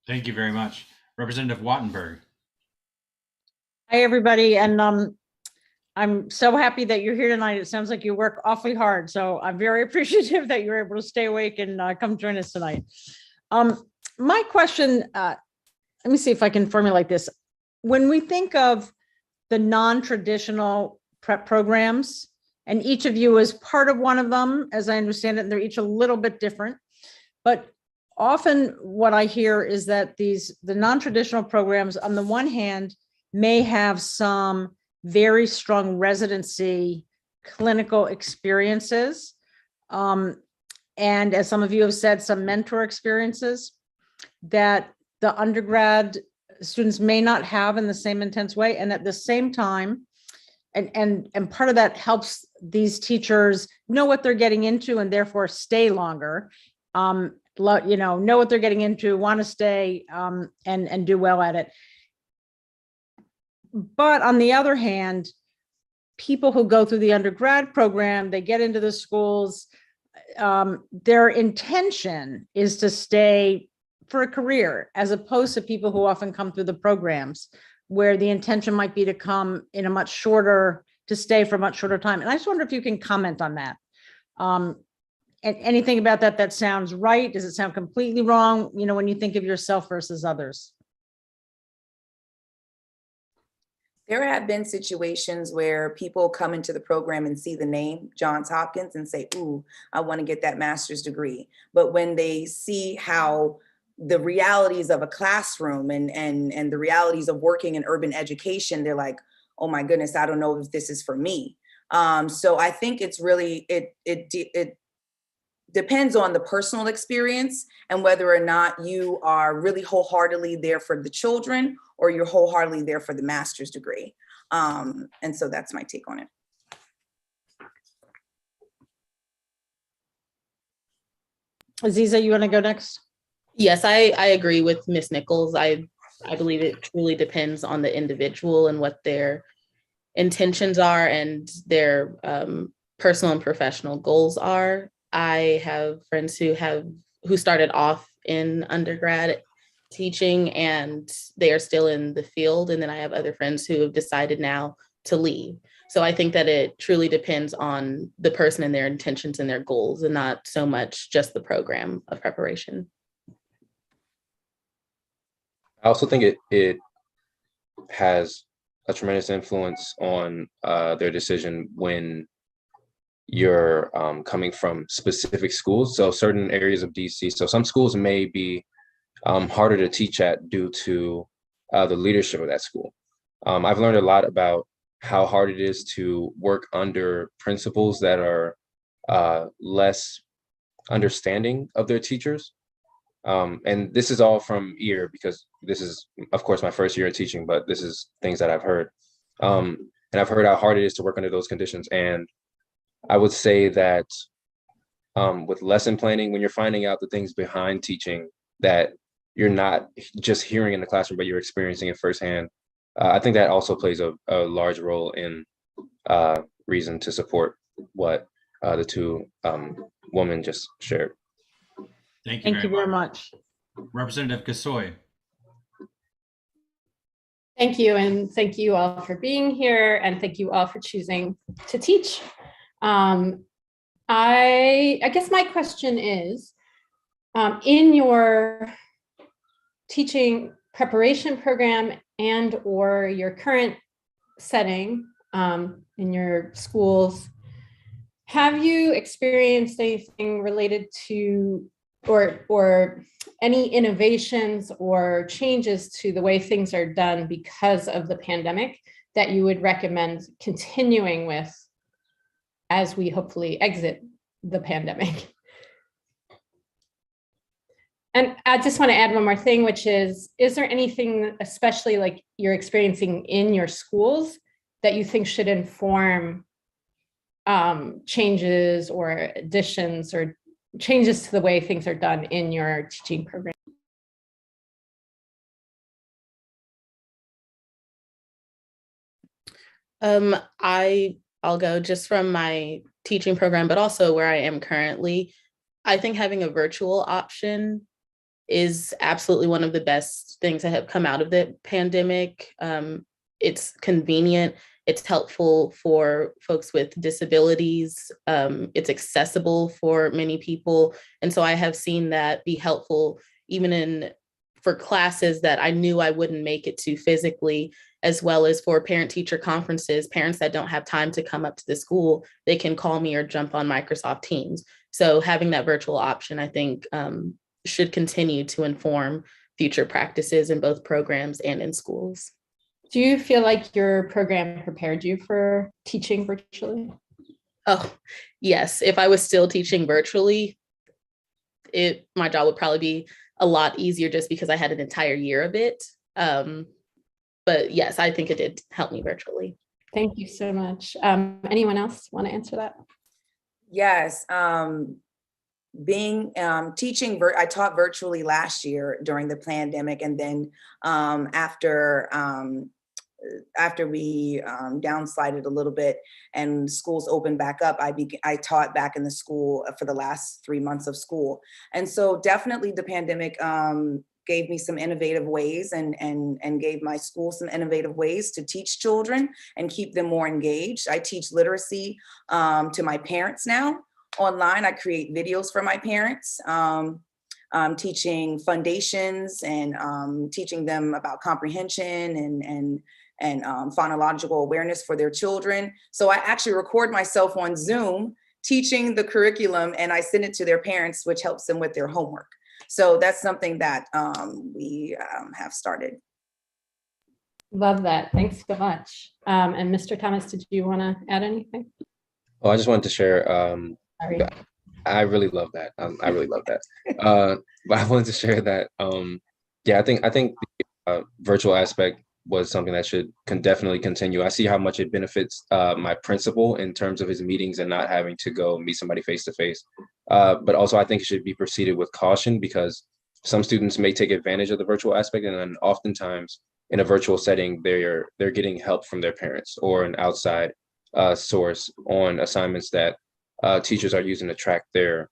Thank you very much. Representative Wattenberg. Hi, everybody. And I'm so happy that you're here tonight. It sounds like you work awfully hard. So I'm very appreciative that you're able to stay awake and come join us tonight. My question, let me see if I can formulate this. When we think of the non-traditional prep programs, and each of you is part of one of them, as I understand it, and they're each a little bit different, but often what I hear is that the non-traditional programs, on the one hand, may have some very strong residency clinical experiences. And as some of you have said, some mentor experiences that the undergrad students may not have in the same intense way. And at the same time, and part of that helps these teachers know what they're getting into and therefore stay longer. Know what they're getting into, want to stay and do well at it. But on the other hand, people who go through the undergrad program, they get into the schools, their intention is to stay for a career, as opposed to people who often come through the programs where the intention might be to come in to stay for a much shorter time. And I just wonder if you can comment on that. And anything about that sounds right? Does it sound completely wrong? When you think of yourself versus others? There have been situations where people come into the program and see the name Johns Hopkins and say, ooh, I want to get that master's degree. But when they see how the realities of a classroom and the realities of working in urban education, they're like, oh my goodness, I don't know if this is for me. So I think it's really, it depends on the personal experience and whether or not you are really wholeheartedly there for the children or you're wholeheartedly there for the master's degree. And so that's my take on it. Aziza, you want to go next? Yes, I agree with Ms. Nichols. I believe it truly depends on the individual and what their intentions are and their personal and professional goals are. I have friends who started off in undergrad teaching and they are still in the field. And then I have other friends who have decided now to leave. So I think that it truly depends on the person and their intentions and their goals and not so much just the program of preparation. I also think it has a tremendous influence on their decision when you're coming from specific schools. So certain areas of DC. So some schools may be harder to teach at due to the leadership of that school. I've learned a lot about how hard it is to work under principals that are less understanding of their teachers. And this is all from ear because this is, of course, my first year of teaching, but this is things that I've heard. And I've heard how hard it is to work under those conditions. And I would say that with lesson planning, when you're finding out the things behind teaching that you're not just hearing in the classroom, but you're experiencing it firsthand, I think that also plays a large role in reason to support what the two women just shared. Thank you Thank you very much. Representative Gasoi. Thank you, and thank you all for being here, and thank you all for choosing to teach. I guess my question is, in your teaching preparation program and or your current setting in your schools, have you experienced anything related to or any innovations or changes to the way things are done because of the pandemic that you would recommend continuing with as we hopefully exit the pandemic? And I just want to add one more thing, which is there anything, especially like you're experiencing in your schools, that you think should inform changes or additions or changes to the way things are done in your teaching program? I'll go just from my teaching program, but also where I am currently. I think having a virtual option is absolutely one of the best things that have come out of the pandemic. It's convenient. It's helpful for folks with disabilities. It's accessible for many people. And so I have seen that be helpful even for classes that I knew I wouldn't make it to physically, as well as for parent-teacher conferences. Parents that don't have time to come up to the school, they can call me or jump on Microsoft Teams. So having that virtual option, I think, should continue to inform future practices in both programs and in schools. Do you feel like your program prepared you for teaching virtually? Oh, yes. If I was still teaching virtually, my job would probably be a lot easier just because I had an entire year of it. But yes, I think it did help me virtually. Thank you so much. Anyone else want to answer that? Yes. Teaching, I taught virtually last year during the pandemic, and then after we downslided a little bit and schools opened back up, I taught back in the school for the last 3 months of school. And so definitely the pandemic gave me some innovative ways and gave my school some innovative ways to teach children and keep them more engaged. I teach literacy to my parents now online. I create videos for my parents. Teaching foundations and teaching them about comprehension and phonological awareness for their children. So I actually record myself on Zoom teaching the curriculum, and I send it to their parents, which helps them with their homework. So that's something that we have started. Love that. Thanks so much. And Mr. Thomas, did you want to add anything? Oh, I just wanted to share. Sorry. I really love that. I really love that. But I wanted to share that. Yeah, I think the virtual aspect was something that can definitely continue. I see how much it benefits my principal in terms of his meetings and not having to go meet somebody face to face. But also, I think it should be proceeded with caution because some students may take advantage of the virtual aspect, and then oftentimes in a virtual setting, they're getting help from their parents or an outside source on assignments that teachers are using to track their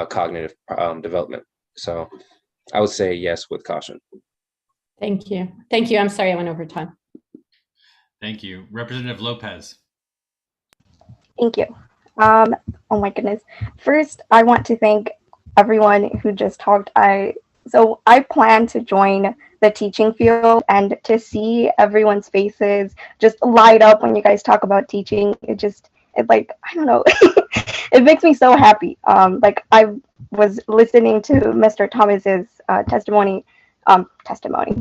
cognitive development. So I would say yes with caution. Thank you. Thank you. I'm sorry I went over time. Thank you. Representative Lopez. Thank you. Oh my goodness. First, I want to thank everyone who just talked. So I plan to join the teaching field, and to see everyone's faces just light up when you guys talk about teaching, it like, I don't know, it makes me so happy. Like I was listening to Mr. Thomas's testimony,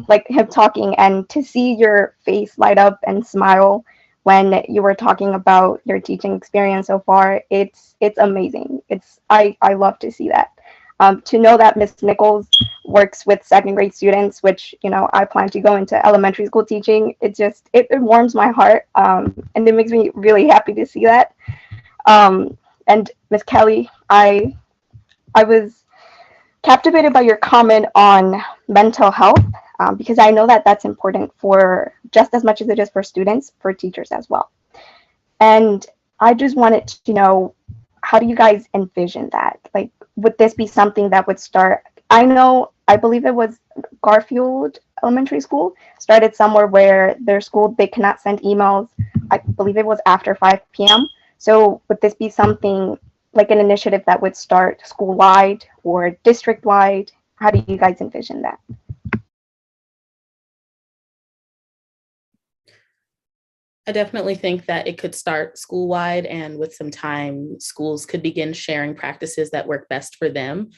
like him talking, and to see your face light up and smile when you were talking about your teaching experience so far, it's amazing. I love to see that. To know that Miss Nichols works with second grade students, which, you know, I plan to go into elementary school teaching, it warms my heart, and it makes me really happy to see that. And Miss Kelly, I was captivated by your comment on mental health, because I know that that's important for just as much as it is for students, for teachers as well. And I just wanted to know, how do you guys envision that? Like, would this be something that would start? I believe it was Garfield Elementary School started somewhere where their school, they cannot send emails. I believe it was after 5 p.m. So would this be something like an initiative that would start school-wide or district-wide? How do you guys envision that? I definitely think that it could start school-wide, and with some time, schools could begin sharing practices that work best for them,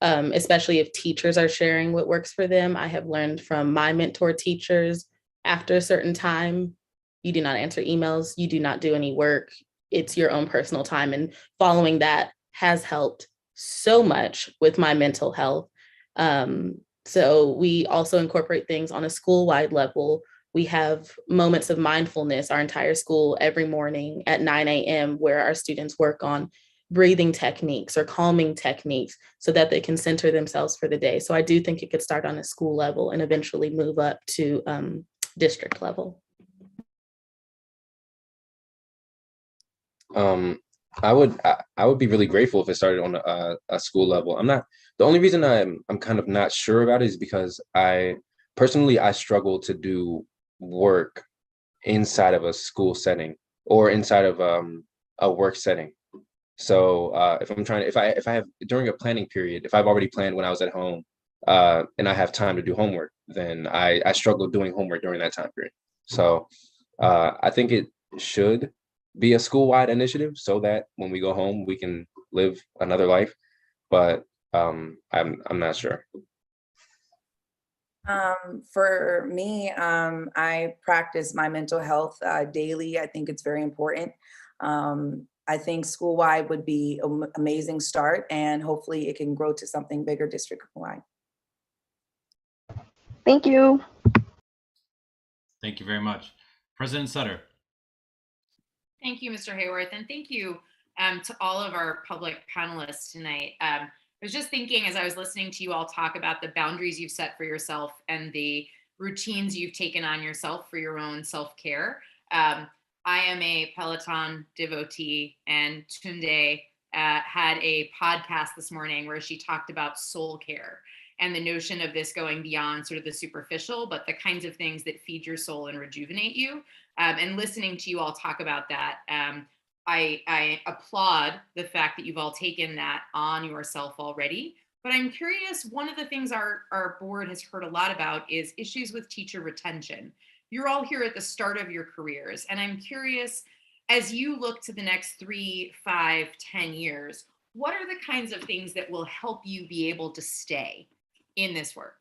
especially if teachers are sharing what works for them. I have learned from my mentor teachers, after a certain time, you do not answer emails, you do not do any work. It's your own personal time, and following that has helped so much with my mental health. So we also incorporate things on a school-wide level. We have moments of mindfulness, our entire school, every morning at 9 a.m., where our students work on breathing techniques or calming techniques so that they can center themselves for the day. So I do think it could start on a school level and eventually move up to district level. I would be really grateful if it started on a school level. The only reason I'm kind of not sure about it is because I struggle to do work inside of a school setting or inside of a work setting. So if I have during a planning period, if I've already planned when I was at home and I have time to do homework, then I struggle doing homework during that time period. So I think it should be a school-wide initiative so that when we go home, we can live another life. But I'm not sure. For me, I practice my mental health daily. I think it's very important. I think school-wide would be an amazing start, and hopefully it can grow to something bigger district-wide. Thank you. Thank you very much. President Sutter. Thank you, Mr. Hayworth, and thank you to all of our public panelists tonight. I was just thinking as I was listening to you all talk about the boundaries you've set for yourself and the routines you've taken on yourself for your own self-care. I am a Peloton devotee, and Tunde had a podcast this morning where she talked about soul care and the notion of this going beyond sort of the superficial, but the kinds of things that feed your soul and rejuvenate you. And listening to you all talk about that, I applaud the fact that you've all taken that on yourself already. But I'm curious, one of the things our board has heard a lot about is issues with teacher retention. You're all here at the start of your careers, and I'm curious, as you look to the next 3, 5, 10 years, what are the kinds of things that will help you be able to stay in this work?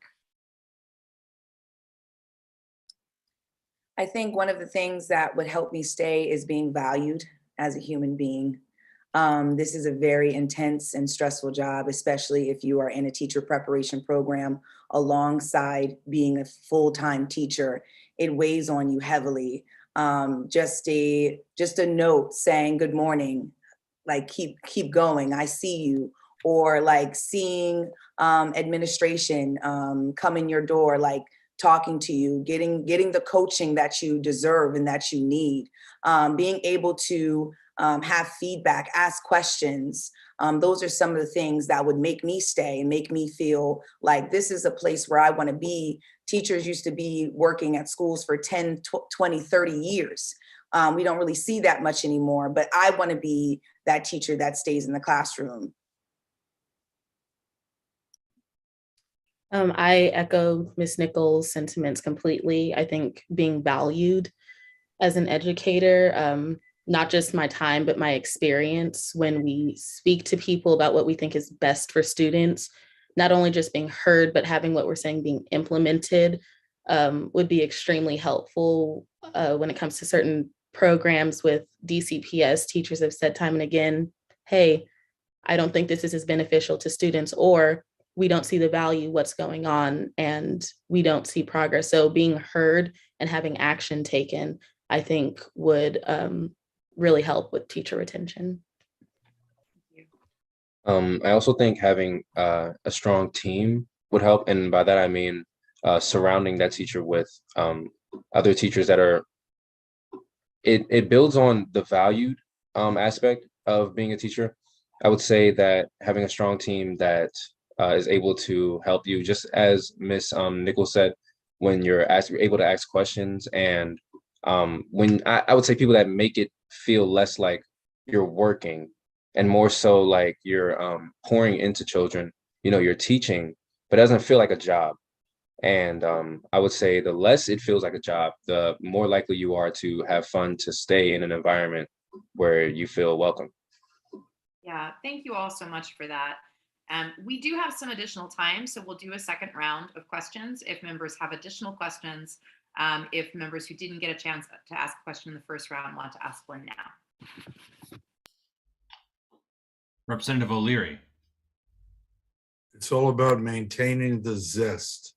I think one of the things that would help me stay is being valued as a human being. This is a very intense and stressful job, especially if you are in a teacher preparation program alongside being a full-time teacher. It weighs on you heavily. Just a note saying good morning, like keep going, I see you, or like seeing administration come in your door, like talking to you, getting the coaching that you deserve and that you need, being able to have feedback, ask questions. Those are some of the things that would make me stay and make me feel like this is a place where I want to be. Teachers used to be working at schools for 10, 20, 30 years. We don't really see that much anymore, but I want to be that teacher that stays in the classroom. I echo Ms. Nichols' sentiments completely. I think being valued as an educator, not just my time, but my experience when we speak to people about what we think is best for students, not only just being heard, but having what we're saying being implemented would be extremely helpful when it comes to certain programs with DCPS. Teachers have said time and again, hey, I don't think this is as beneficial to students, or we don't see the value, what's going on, and we don't see progress. So being heard and having action taken, I think would really help with teacher retention. I also think having a strong team would help. And by that, I mean surrounding that teacher with other teachers that are, it builds on the valued aspect of being a teacher. I would say that having a strong team that is able to help you, just as Miss Nichols said, when you're able to ask questions, and when I would say people that make it feel less like you're working and more so like you're pouring into children. You know, you're teaching, but it doesn't feel like a job. And I would say the less it feels like a job, the more likely you are to have fun, to stay in an environment where you feel welcome. Yeah, thank you all so much for that. We do have some additional time, so we'll do a second round of questions if members have additional questions. If members who didn't get a chance to ask a question in the first round want to ask one now. Representative O'Leary. It's all about maintaining the zest.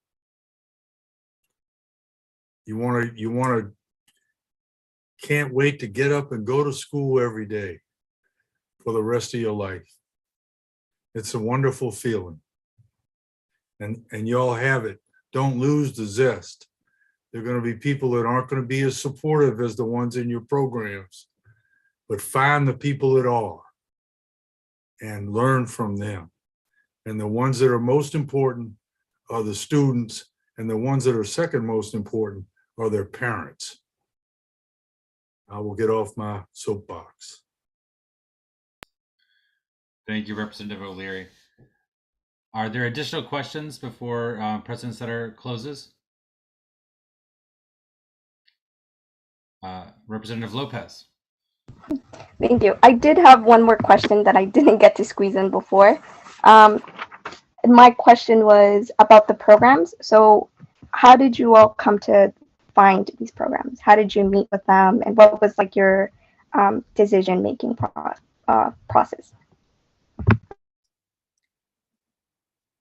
Can't wait to get up and go to school every day for the rest of your life. It's a wonderful feeling. And y'all have it. Don't lose the zest. There are going to be people that aren't going to be as supportive as the ones in your programs, but find the people that are and learn from them. And the ones that are most important are the students, and the ones that are second most important are their parents. I will get off my soapbox. Thank you, Representative O'Leary. Are there additional questions before President Sutter closes? Representative Lopez. Thank you. I did have one more question that I didn't get to squeeze in before. My question was about the programs. So how did you all come to find these programs? How did you meet with them? And what was like your decision-making process?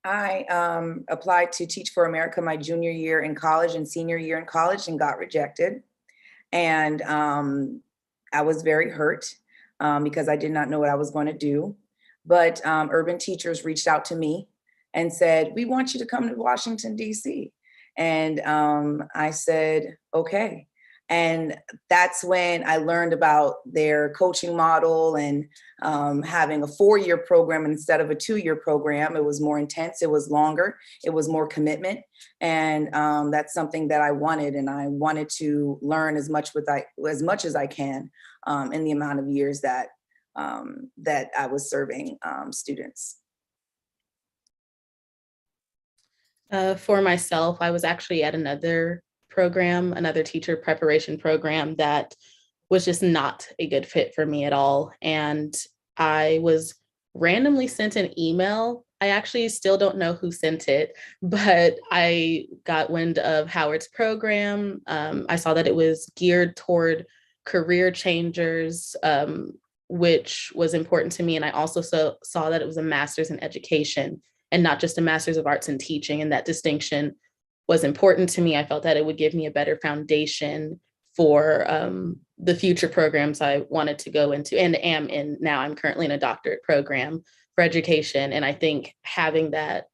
I applied to Teach for America my junior year in college and senior year in college and got rejected. And I was very hurt because I did not know what I was going to do. But urban teachers reached out to me and said, "We want you to come to Washington, D.C." And I said, okay. And that's when I learned about their coaching model and having a 4-year program instead of a 2-year program. It was more intense, it was longer, it was more commitment. And that's something that I wanted. And I wanted to learn as much as I can in the amount of years that I was serving students. For myself, I was actually at another program, another teacher preparation program that was just not a good fit for me at all. And I was randomly sent an email. I actually still don't know who sent it, but I got wind of Howard's program. I saw that it was geared toward career changers, which was important to me. And I also saw that it was a master's in education and not just a master's of arts in teaching. And that distinction was important to me. I felt that it would give me a better foundation for the future programs I wanted to go into and am in now. I'm currently in a doctorate program for education. And I think having that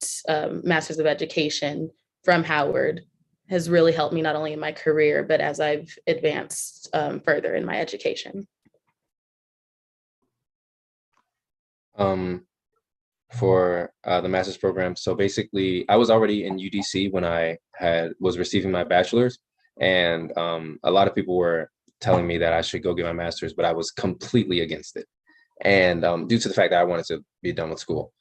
master's of education from Howard has really helped me not only in my career, but as I've advanced further in my education. For the master's program. So basically, I was already in UDC when I was receiving my bachelor's, and a lot of people were telling me that I should go get my master's, but I was completely against it. And due to the fact that I wanted to be done with school.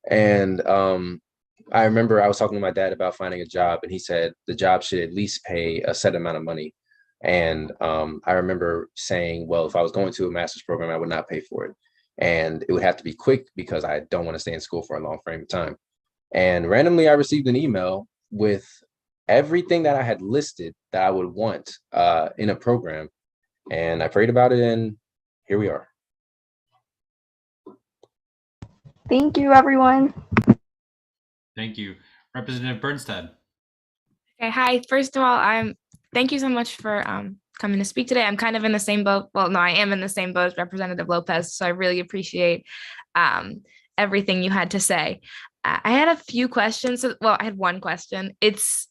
And I remember I was talking to my dad about finding a job, and he said the job should at least pay a set amount of money. And I remember saying, well, if I was going to a master's program, I would not pay for it. And it would have to be quick because I don't want to stay in school for a long frame of time. And randomly, I received an email with everything that I had listed that I would want in a program. And I prayed about it, and here we are. Thank you, everyone. Thank you. Representative Birnstad. Okay, hi. First of all, thank you so much for coming to speak today. I'm kind of in the same boat. Well, no, I am in the same boat as Representative Lopez, so I really appreciate everything you had to say. I had a few questions. Well, I had one question. It's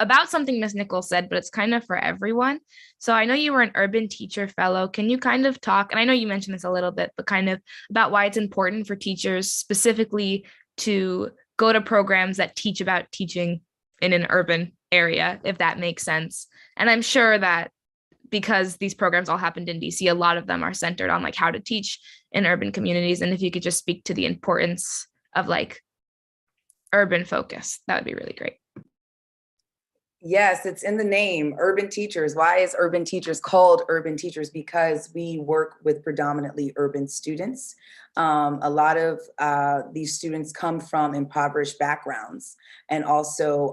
about something Ms. Nichols said, but it's kind of for everyone. So I know you were an urban teacher fellow. Can you kind of talk, and I know you mentioned this a little bit, but kind of about why it's important for teachers specifically to go to programs that teach about teaching in an urban area, if that makes sense. And I'm sure that because these programs all happened in DC, a lot of them are centered on like how to teach in urban communities. And if you could just speak to the importance of like urban focus, that would be really great. Yes, it's in the name, urban teachers. Why is urban teachers called urban teachers? Because we work with predominantly urban students. A lot of these students come from impoverished backgrounds and also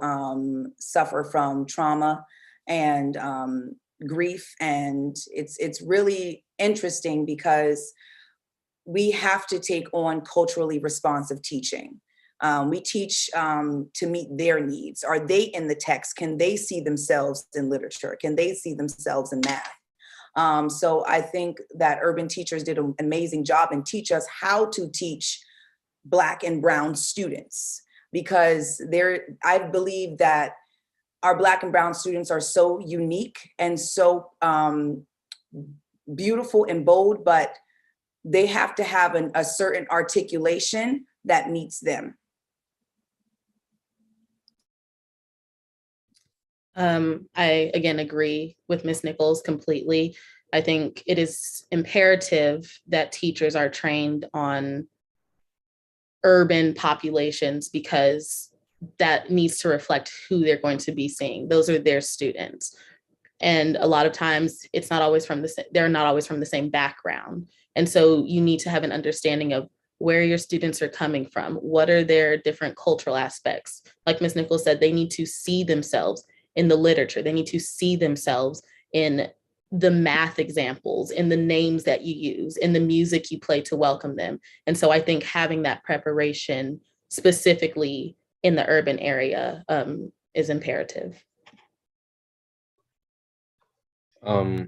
suffer from trauma and grief. And it's really interesting because we have to take on culturally responsive teaching. We teach to meet their needs. Are they in the text? Can they see themselves in literature? Can they see themselves in math? So I think that urban teachers did an amazing job and teach us how to teach Black and Brown students, because I believe that our Black and Brown students are so unique and so beautiful and bold, but they have to have a certain articulation that meets them. I again agree with Ms. Nichols completely. I think it is imperative that teachers are trained on urban populations because that needs to reflect who they're going to be seeing. Those are their students. And a lot of times it's not always they're not always from the same background. And so you need to have an understanding of where your students are coming from. What are their different cultural aspects? Like Ms. Nichols said, they need to see themselves in the literature. They need to see themselves in the math examples, in the names that you use, in the music you play to welcome them. And so I think having that preparation specifically in the urban area is imperative. I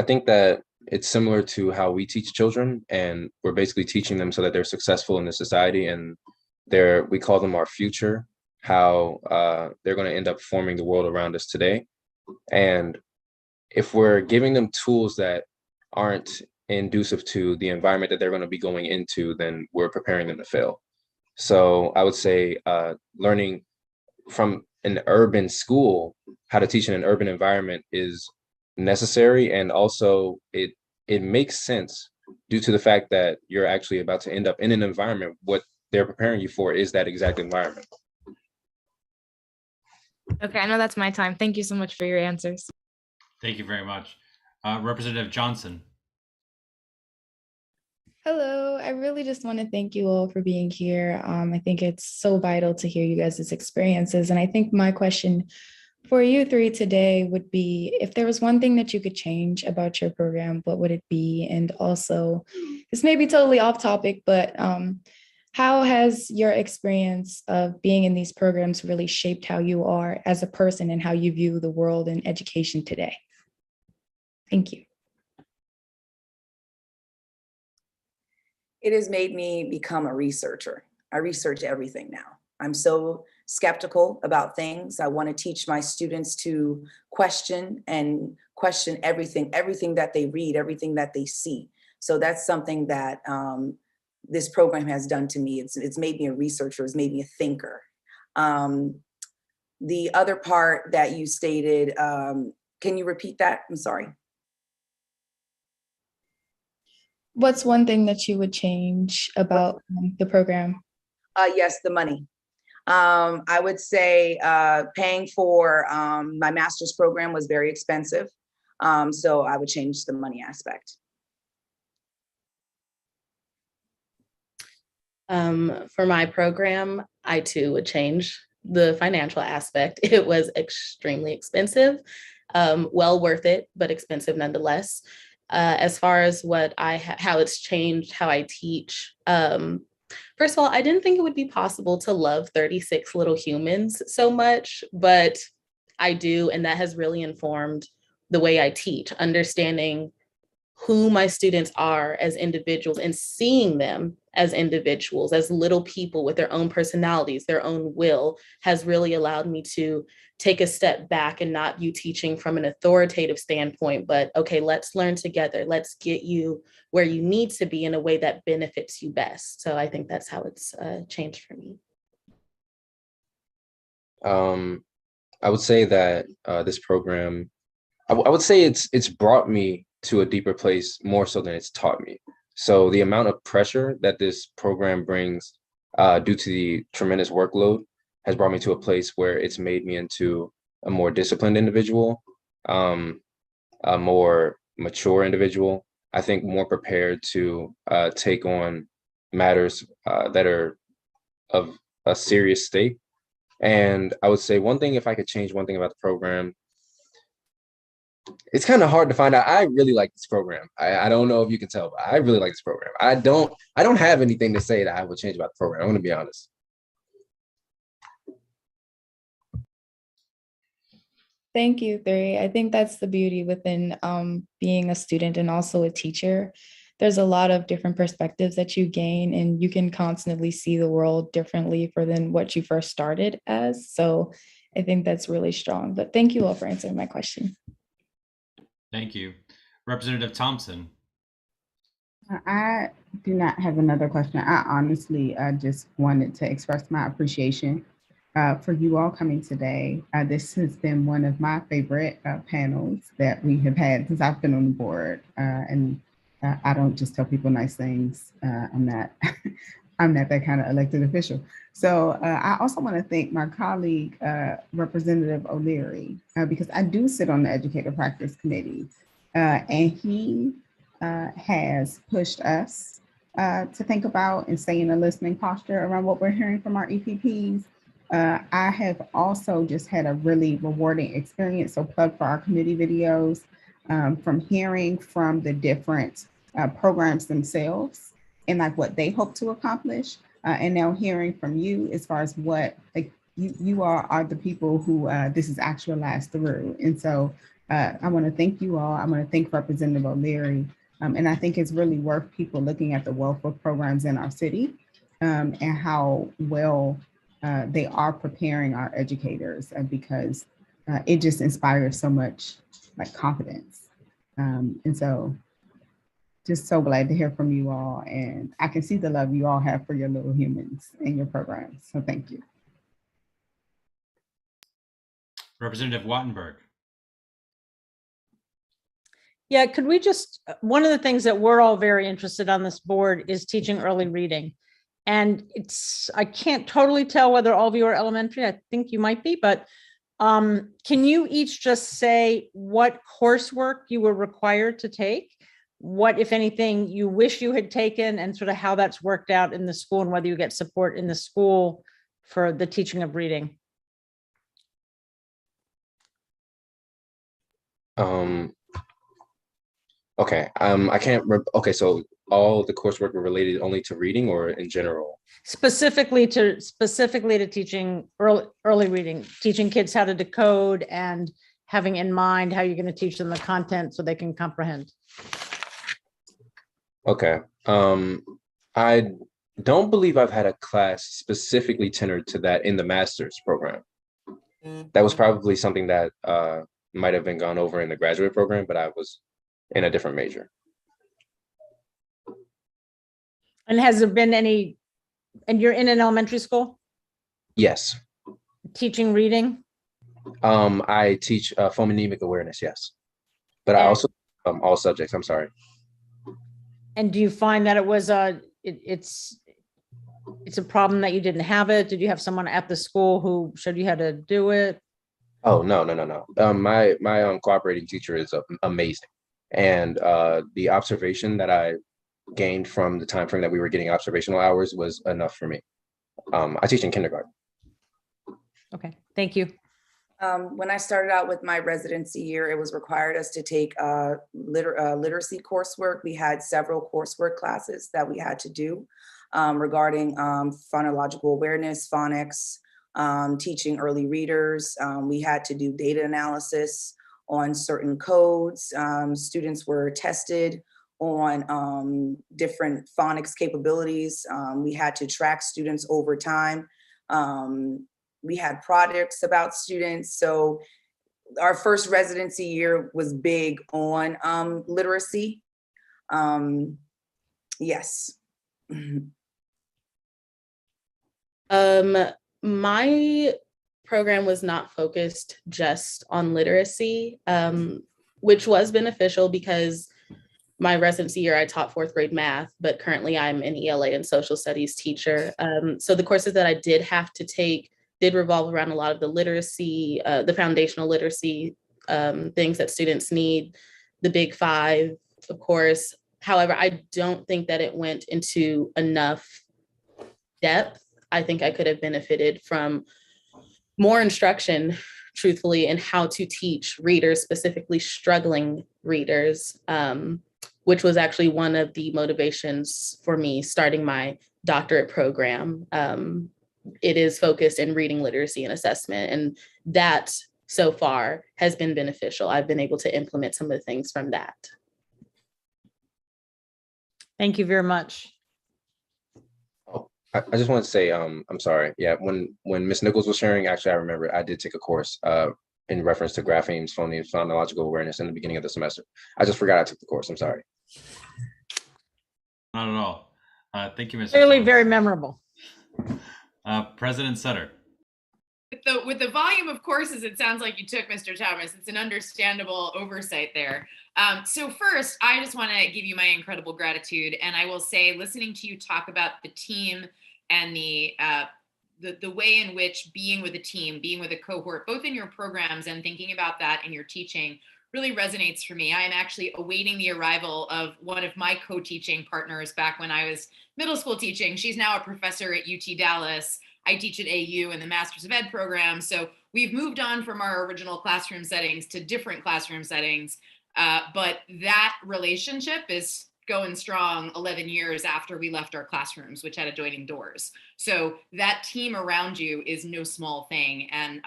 think that it's similar to how we teach children, and we're basically teaching them so that they're successful in the society, and we call them our future, how they're going to end up forming the world around us today. And if we're giving them tools that aren't inducive to the environment that they're going to be going into, then we're preparing them to fail. So I would say learning from an urban school how to teach in an urban environment is necessary, and also it makes sense due to the fact that you're actually about to end up in an environment. What they're preparing you for is that exact environment. Okay, I know that's my time. Thank you so much for your answers. Thank you very much. Representative Johnson. Hello, I really just want to thank you all for being here. I think it's so vital to hear you guys' experiences. And I think my question for you three today would be, if there was one thing that you could change about your program, what would it be? And also, this may be totally off topic, but how has your experience of being in these programs really shaped how you are as a person and how you view the world and education today? Thank you. It has made me become a researcher. I research everything now. I'm so skeptical about things. I want to teach my students to question everything that they read, everything that they see. So that's something that this program has done to me. It's made me a researcher, it's made me a thinker. The other part that you stated, can you repeat that? I'm sorry. What's one thing that you would change about the program? Yes, the money. I would say paying for my master's program was very expensive. So I would change the money aspect. For my program, I too would change the financial aspect. It was extremely expensive, well worth it, but expensive nonetheless. As far as how it's changed how I teach. First of all, I didn't think it would be possible to love 36 little humans so much, but I do, and that has really informed the way I teach, understanding who my students are as individuals and seeing them as individuals, as little people with their own personalities, their own will, has really allowed me to take a step back and not view teaching from an authoritative standpoint, but okay, let's learn together. Let's get you where you need to be in a way that benefits you best. So I think that's how it's changed for me. I would say that this program, I would say it's brought me to a deeper place more so than it's taught me. So the amount of pressure that this program brings due to the tremendous workload has brought me to a place where it's made me into a more disciplined individual, a more mature individual, I think more prepared to take on matters that are of a serious state. And I would say one thing, if I could change one thing about the program, it's kind of hard to find out. I really like this program. I don't know if you can tell, but I really like this program. I don't have anything to say that I would change about the program. I'm going to be honest. Thank you, Three. I think that's the beauty within being a student and also a teacher. There's a lot of different perspectives that you gain, and you can constantly see the world differently than what you first started as. So I think that's really strong. But thank you all for answering my question. Thank you. Representative Thompson. I do not have another question. I honestly just wanted to express my appreciation for you all coming today. This has been one of my favorite panels that we have had since I've been on the board. And I don't just tell people nice things. I'm not that kind of elected official. So I also want to thank my colleague, Representative O'Leary, because I do sit on the Educator Practice Committee, and he has pushed us to think about and stay in a listening posture around what we're hearing from our EPPs. I have also just had a really rewarding experience, so plug for our committee videos, from hearing from the different programs themselves and like what they hope to accomplish, and now hearing from you as far as what you are the people who this is actualized through. And so I want to thank you all. I want to thank Representative O'Leary, and I think it's really worth people looking at the wealth of programs in our city and how well they are preparing our educators, because it just inspires so much like confidence. And so just so glad to hear from you all, and I can see the love you all have for your little humans and your programs. So thank you. Representative Wattenberg. Yeah, could we just, one of the things that we're all very interested on this board is teaching early reading. And I can't totally tell whether all of you are elementary. I think you might be, but can you each just say what coursework you were required to take? What, if anything, you wish you had taken, and sort of how that's worked out in the school, and whether you get support in the school for the teaching of reading? Okay. I can't. Okay, so all the coursework were related only to reading, or in general? Specifically to teaching early reading, teaching kids how to decode, and having in mind how you're going to teach them the content so they can comprehend. Okay. I don't believe I've had a class specifically tailored to that in the master's program. That was probably something that might have been gone over in the graduate program, but I was in a different major. And has there been any, and you're in an elementary school? Yes. Teaching reading? I teach phonemic awareness, yes. But I also, all subjects, I'm sorry. And do you find that it was it's a problem that you didn't have it? Did you have someone at the school who showed you how to do it? Oh, no. My cooperating teacher is amazing. And the observation that I gained from the time frame that we were getting observational hours was enough for me. I teach in kindergarten. Okay, thank you. When I started out with my residency year, it was required us to take literacy coursework. We had several coursework classes that we had to do regarding phonological awareness, phonics, teaching early readers. We had to do data analysis on certain codes. Students were tested on different phonics capabilities. We had to track students over time. We had projects about students. So our first residency year was big on literacy. Yes. My program was not focused just on literacy, which was beneficial because my residency year, I taught 4th grade math, but currently I'm an ELA and social studies teacher. So the courses that I did have to take did revolve around a lot of the literacy, the foundational literacy things that students need, the big 5, of course. However, I don't think that it went into enough depth. I think I could have benefited from more instruction, truthfully, in how to teach readers, specifically struggling readers, which was actually one of the motivations for me starting my doctorate program. It is focused in reading literacy and assessment, and that so far has been beneficial. I've been able to implement some of the things from that. Thank you very much. I just want to say, I'm sorry. Yeah, when Ms. Nichols was sharing, actually, I remember I did take a course in reference to graphemes, phonemes, phonological awareness in the beginning of the semester. I just forgot I took the course. I'm sorry. Not at all. Thank you, Mr. Clearly Thomas. very memorable. President Sutter. With the volume of courses, it sounds like you took, Mr. Thomas. It's an understandable oversight there. So first, I just want to give you my incredible gratitude. And I will say, listening to you talk about the team and the way in which being with a team, being with a cohort, both in your programs and thinking about that in your teaching, really resonates for me. I am actually awaiting the arrival of one of my co-teaching partners back when I was middle school teaching. She's now a professor at UT Dallas. I teach at AU in the Masters of Ed program. So we've moved on from our original classroom settings to different classroom settings. But that relationship is going strong 11 years after we left our classrooms, which had adjoining doors. So that team around you is no small thing. And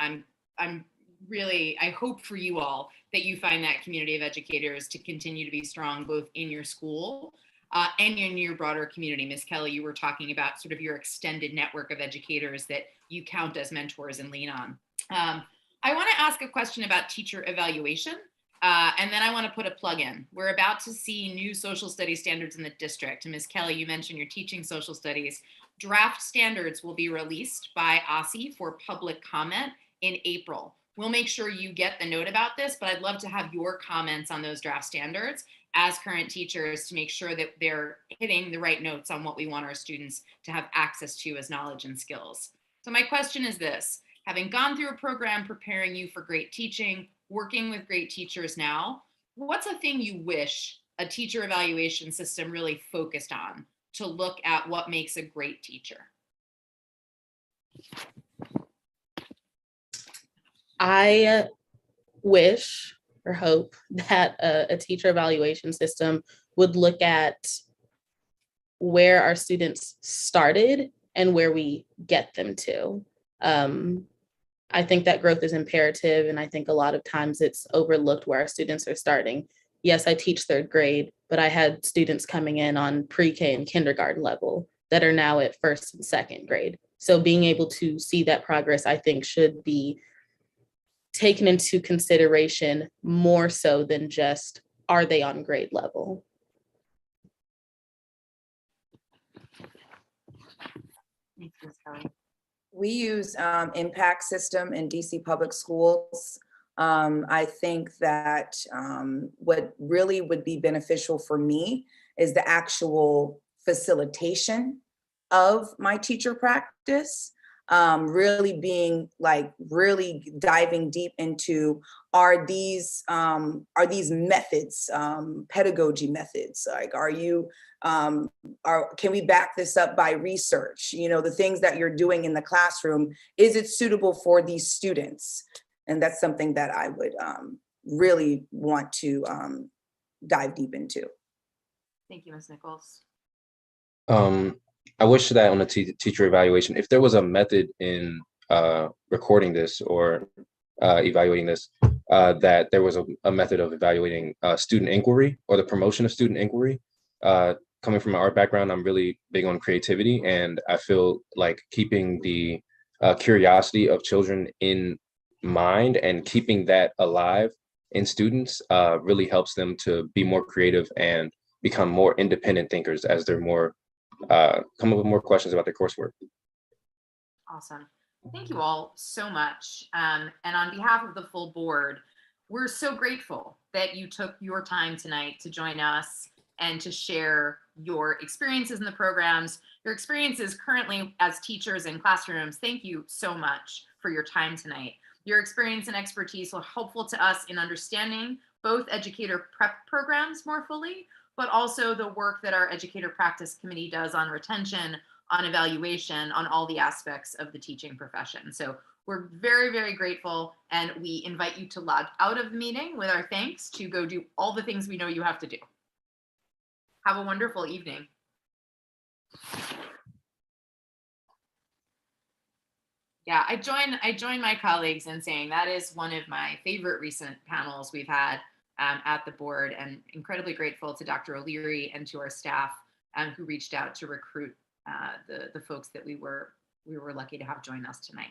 I'm really, I hope for you all that you find that community of educators to continue to be strong, both in your school and in your broader community. Ms. Kelly, you were talking about sort of your extended network of educators that you count as mentors and lean on. I want to ask a question about teacher evaluation. And then I want to put a plug in. We're about to see new social studies standards in the district. And Ms. Kelly, you mentioned you're teaching social studies. Draft standards will be released by OSSE for public comment in April. We'll make sure you get the note about this, but I'd love to have your comments on those draft standards as current teachers to make sure that they're hitting the right notes on what we want our students to have access to as knowledge and skills. So my question is this: having gone through a program preparing you for great teaching, working with great teachers now, what's a thing you wish a teacher evaluation system really focused on to look at what makes a great teacher? I wish or hope that a teacher evaluation system would look at where our students started and where we get them to. I think that growth is imperative, and I think a lot of times it's overlooked where our students are starting. Yes, I teach 3rd grade, but I had students coming in on pre-K and kindergarten level that are now at 1st and 2nd grade. So being able to see that progress, I think, should be taken into consideration more so than just, are they on grade level? Thanks, Ms. Kelly. We use impact system in DC public schools. I think that what really would be beneficial for me is the actual facilitation of my teacher practice. Really being really diving deep into, are these methods, pedagogy methods, like, are you, can we back this up by research? You know, the things that you're doing in the classroom, is it suitable for these students? And that's something that I would really want to dive deep into. Thank you, Ms. Nichols. I wish that on the teacher evaluation, if there was a method in recording this or evaluating this, that there was a method of evaluating student inquiry or the promotion of student inquiry. Coming from an art background, I'm really big on creativity, and I feel like keeping the curiosity of children in mind and keeping that alive in students really helps them to be more creative and become more independent thinkers as they're more come up with more questions about their coursework. Awesome. Thank you all so much. And on behalf of the full board, we're so grateful that you took your time tonight to join us and to share your experiences in the programs, your experiences currently as teachers in classrooms. Thank you so much for your time tonight. Your experience and expertise were helpful to us in understanding both educator prep programs more fully, but also the work that our educator practice committee does on retention, on evaluation, on all the aspects of the teaching profession. So we're very, very grateful, and we invite you to log out of the meeting with our thanks to go do all the things we know you have to do. Have a wonderful evening. Yeah, I join my colleagues in saying that is one of my favorite recent panels we've had at the board, and incredibly grateful to Dr. O'Leary and to our staff who reached out to recruit the folks that we were lucky to have join us tonight.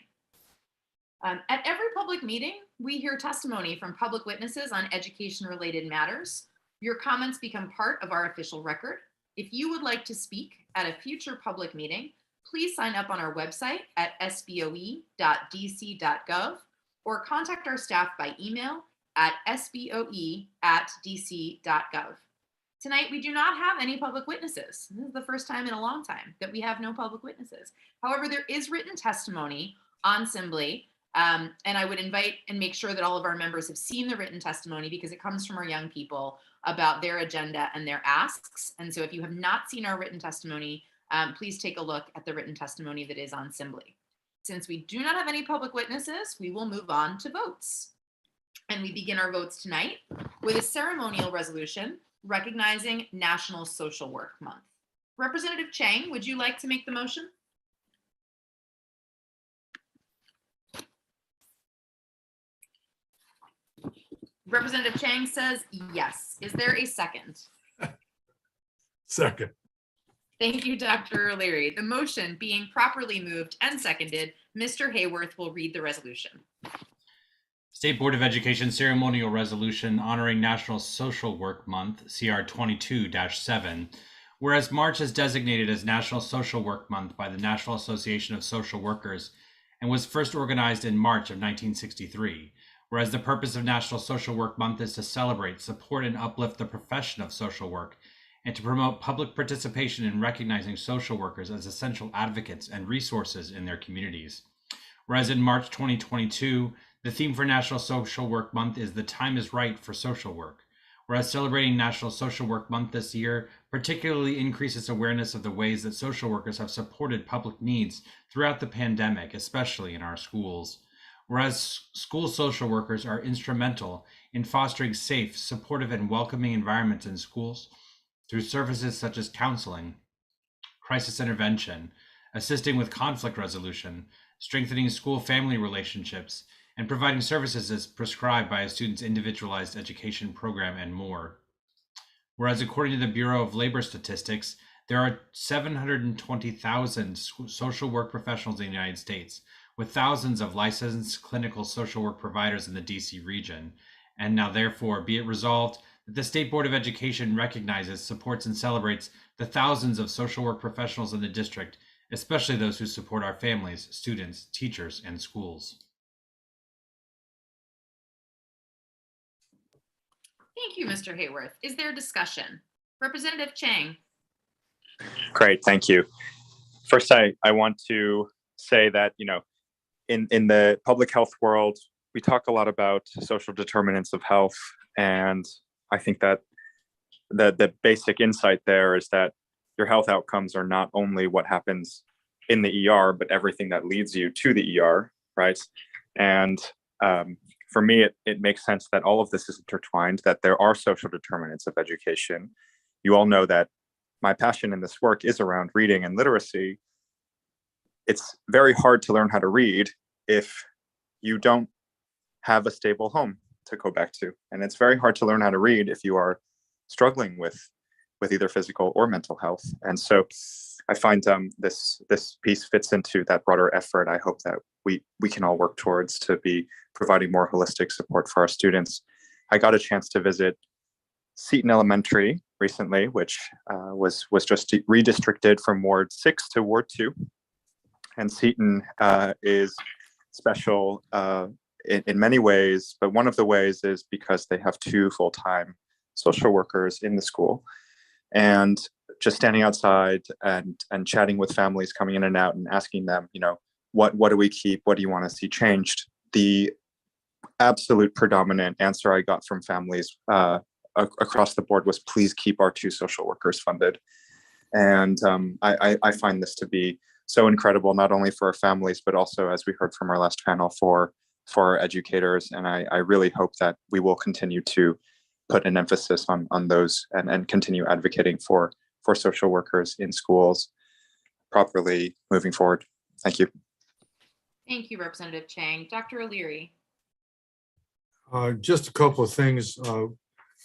At every public meeting, we hear testimony from public witnesses on education-related matters. Your comments become part of our official record. If you would like to speak at a future public meeting, please sign up on our website at sboe.dc.gov or contact our staff by email at sboe@dc.gov. Tonight, we do not have any public witnesses. This is the first time in a long time that we have no public witnesses. However, there is written testimony on Assembly, and I would invite and make sure that all of our members have seen the written testimony because it comes from our young people about their agenda and their asks. And so if you have not seen our written testimony, please take a look at the written testimony that is on Assembly. Since we do not have any public witnesses, we will move on to votes. And we begin our votes tonight with a ceremonial resolution recognizing National Social Work Month. Representative Chang, would you like to make the motion? Representative Chang says yes. Is there a second? Second. Thank you, Dr. O'Leary. The motion being properly moved and seconded, Mr. Hayworth will read the resolution. State Board of Education ceremonial resolution honoring National Social Work Month, CR 22-7, whereas March is designated as National Social Work Month by the National Association of Social Workers and was first organized in March of 1963, whereas the purpose of National Social Work Month is to celebrate, support, and uplift the profession of social work and to promote public participation in recognizing social workers as essential advocates and resources in their communities. Whereas in March 2022, the theme for National Social Work Month is "The Time is Right for Social Work." Whereas celebrating National Social Work Month this year particularly increases awareness of the ways that social workers have supported public needs throughout the pandemic, especially in our schools. Whereas school social workers are instrumental in fostering safe, supportive, and welcoming environments in schools through services such as counseling, crisis intervention, assisting with conflict resolution, strengthening school-family relationships, and providing services as prescribed by a student's individualized education program, and more. Whereas according to the Bureau of Labor Statistics, there are 720,000 social work professionals in the United States, with thousands of licensed clinical social work providers in the DC region. And now therefore be it resolved that the State Board of Education recognizes, supports, and celebrates the thousands of social work professionals in the district, especially those who support our families, students, teachers, and schools. Thank you, Mr. Hayworth. Is there discussion? Representative Chang. Great, thank you. First, I want to say that, in the public health world, we talk a lot about social determinants of health. And I think that the basic insight there is that your health outcomes are not only what happens in the ER, but everything that leads you to the ER, right? And for me, it makes sense that all of this is intertwined, that there are social determinants of education. You all know that my passion in this work is around reading and literacy. It's very hard to learn how to read if you don't have a stable home to go back to. And it's very hard to learn how to read if you are struggling with either physical or mental health. And so I find this piece fits into that broader effort. I hope that we can all work towards to be providing more holistic support for our students. I got a chance to visit Seton Elementary recently, which was just redistricted from Ward 6 to Ward 2. And Seton is special in many ways, but one of the ways is because they have 2 full-time social workers in the school. And just standing outside and chatting with families coming in and out and asking them, what do we keep? What do you want to see changed? The absolute predominant answer I got from families across the board was, please keep our 2 social workers funded. And I find this to be so incredible, not only for our families, but also, as we heard from our last panel, for our educators. And I really hope that we will continue to put an emphasis on those and continue advocating for social workers in schools properly moving forward. Thank you. Thank you, Representative Chang. Dr. O'Leary. Just a couple of things.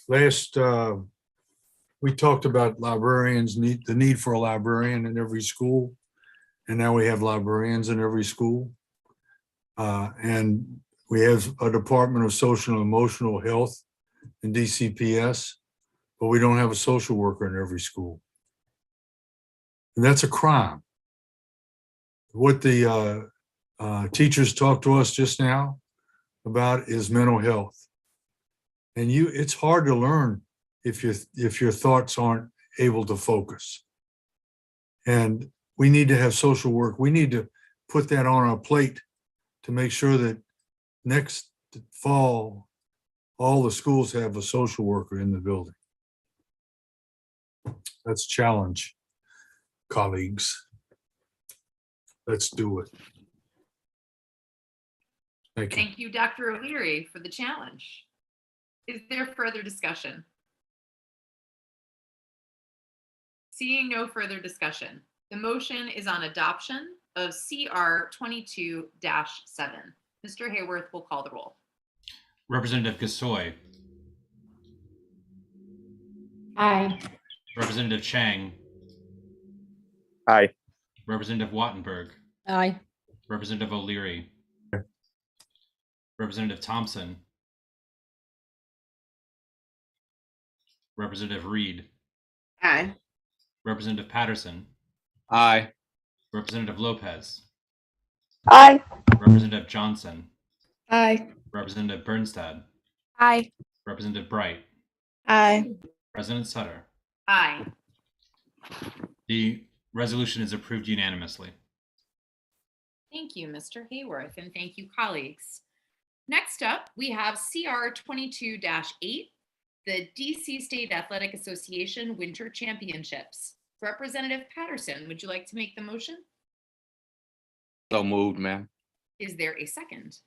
We talked about librarians, the need for a librarian in every school. And now we have librarians in every school. And we have a Department of Social and Emotional Health in DCPS, but we don't have a social worker in every school. And that's a crime. What the teachers talked to us just now about is mental health. And it's hard to learn if your thoughts aren't able to focus. And we need to have social work. We need to put that on our plate to make sure that next fall, all the schools have a social worker in the building. Let's challenge, colleagues. Let's do it. Thank you. Thank you, Dr. O'Leary, for the challenge. Is there further discussion? Seeing no further discussion, the motion is on adoption of CR 22-7. Mr. Hayworth will call the roll. Representative Gasoi. Aye. Representative Chang. Aye. Representative Wattenberg. Aye. Representative O'Leary. Representative Thompson. Representative Reed. Aye. Representative Patterson. Aye. Representative Lopez. Aye. Representative Johnson. Aye. Representative Birnstad. Aye. Representative Bright. Aye. President Sutter. Aye. The resolution is approved unanimously. Thank you, Mr. Hayworth, and thank you, colleagues. Next up, we have CR 22-8, the DC State Athletic Association Winter Championships. Representative Patterson, would you like to make the motion? So moved, ma'am. Is there a second?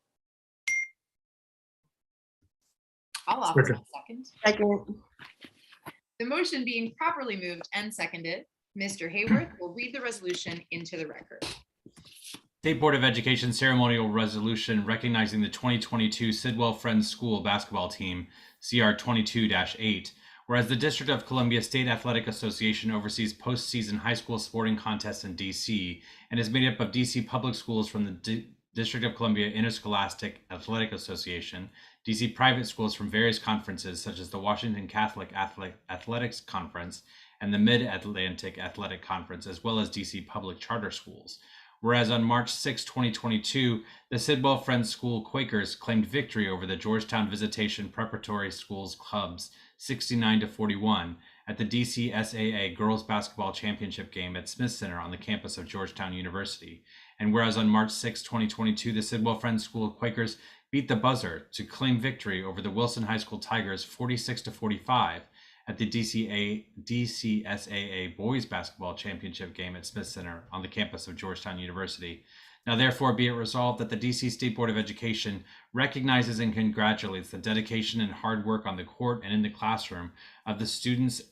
I'll offer a second. Second. The motion being properly moved and seconded, Mr. Hayworth will read the resolution into the record. State Board of Education ceremonial resolution recognizing the 2022 Sidwell Friends School basketball team, CR 22-8, whereas the District of Columbia State Athletic Association oversees postseason high school sporting contests in DC and is made up of DC public schools from the District of Columbia Interscholastic Athletic Association, DC private schools from various conferences such as the Washington Catholic Athletics Conference and the Mid-Atlantic Athletic Conference, as well as DC public charter schools. Whereas on March 6, 2022, the Sidwell Friends School Quakers claimed victory over the Georgetown Visitation Preparatory Schools Cubs 69-41 at the DCSAA Girls Basketball Championship game at Smith Center on the campus of Georgetown University. And whereas on March 6, 2022, the Sidwell Friends School Quakers beat the buzzer to claim victory over the Wilson High School Tigers 46-45 at the DCSAA Boys Basketball Championship game at Smith Center on the campus of Georgetown University. Now therefore be it resolved that the DC State Board of Education recognizes and congratulates the dedication and hard work on the court and in the classroom of the student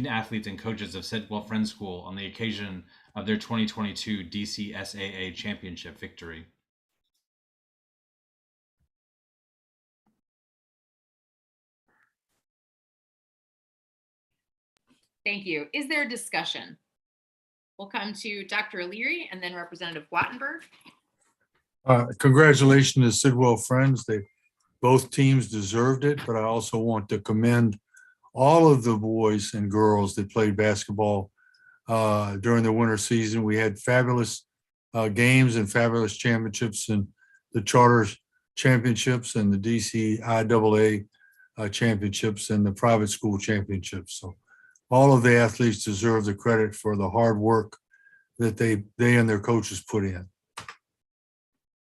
athletes and coaches of Sidwell Friends School on the occasion of their 2022 DCSAA Championship victory. Thank you. Is there discussion? We'll come to Dr. O'Leary and then Representative Wattenberg. Congratulations to Sidwell Friends. Both teams deserved it, but I also want to commend all of the boys and girls that played basketball during the winter season. We had fabulous games and fabulous championships, and the charter championships and the DCSAA championships and the private school championships. So all of the athletes deserve the credit for the hard work that they and their coaches put in.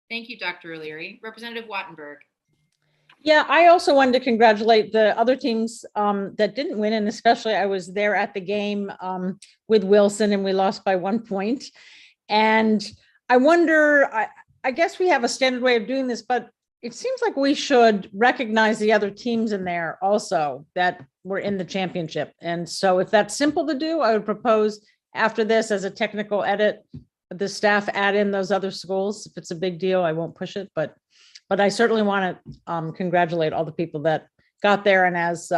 Thank you, Dr. O'Leary. Representative Wattenberg. Yeah, I also wanted to congratulate the other teams that didn't win, and especially I was there at the game with Wilson, and we lost by 1 point. And I wonder, I guess we have a standard way of doing this, but it seems like we should recognize the other teams in there also that were in the championship. And so if that's simple to do, I would propose after this as a technical edit, the staff add in those other schools. If it's a big deal, I won't push it, but I certainly want to congratulate all the people that got there. And as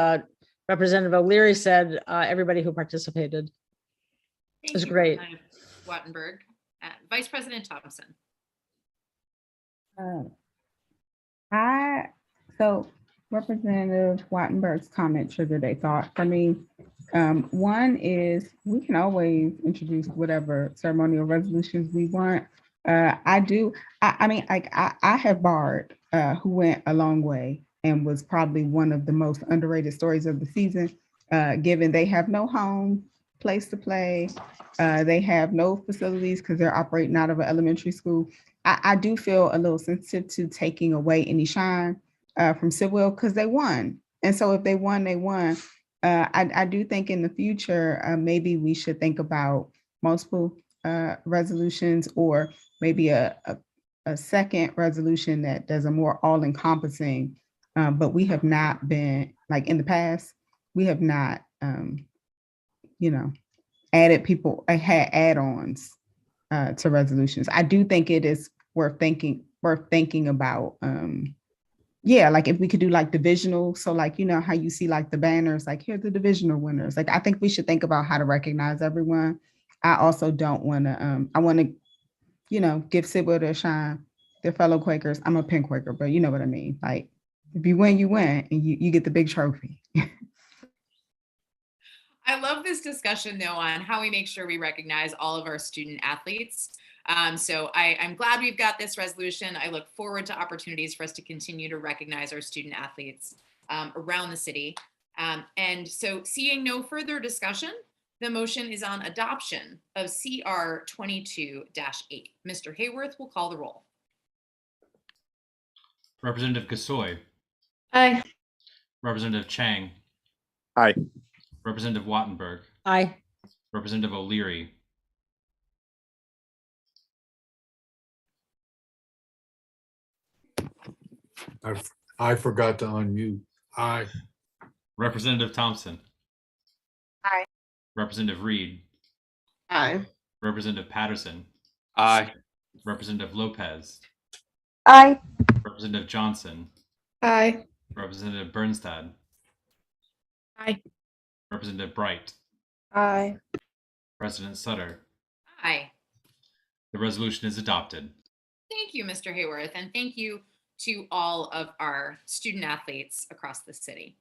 Representative O'Leary said, everybody who participated. It was great. Wattenberg. Vice President Thompson. So Representative Wattenberg's comment triggered a thought for me. One is we can always introduce whatever ceremonial resolutions we want. I have Bard, who went a long way and was probably one of the most underrated stories of the season, given they have no home place to play. They have no facilities because they're operating out of an elementary school. I do feel a little sensitive to taking away any shine from Sidwell because they won. And so if they won, they won. I do think in the future, maybe we should think about multiple resolutions, or maybe a second resolution that does a more all-encompassing, but we have not been, like in the past, we have not, added people, had add-ons to resolutions. I do think it is worth thinking about, like if we could do like divisional, so like, how you see like the banners, like here are the divisional winners. Like, I think we should think about how to recognize everyone. I also don't want to, I want to, give Sidwell their shine, their fellow Quakers. I'm a Penn Quaker, but you know what I mean? Like, if you win, and you get the big trophy. I love this discussion, though, on how we make sure we recognize all of our student athletes. So I'm glad we've got this resolution. I look forward to opportunities for us to continue to recognize our student athletes around the city. And so seeing no further discussion, the motion is on adoption of CR 22-8. Mr. Hayworth will call the roll. Representative Gasoi. Aye. Representative Chang. Aye. Representative Wattenberg. Aye. Representative O'Leary. I forgot to unmute. Aye. Representative Thompson. Aye. Representative Reed. Aye. Representative Patterson. Aye. Representative Lopez. Aye. Representative Johnson. Aye. Representative Birnstad. Aye. Representative Bright. Aye. President Sutter. Aye. The resolution is adopted. Thank you, Mr. Hayworth, and thank you to all of our student athletes across the city.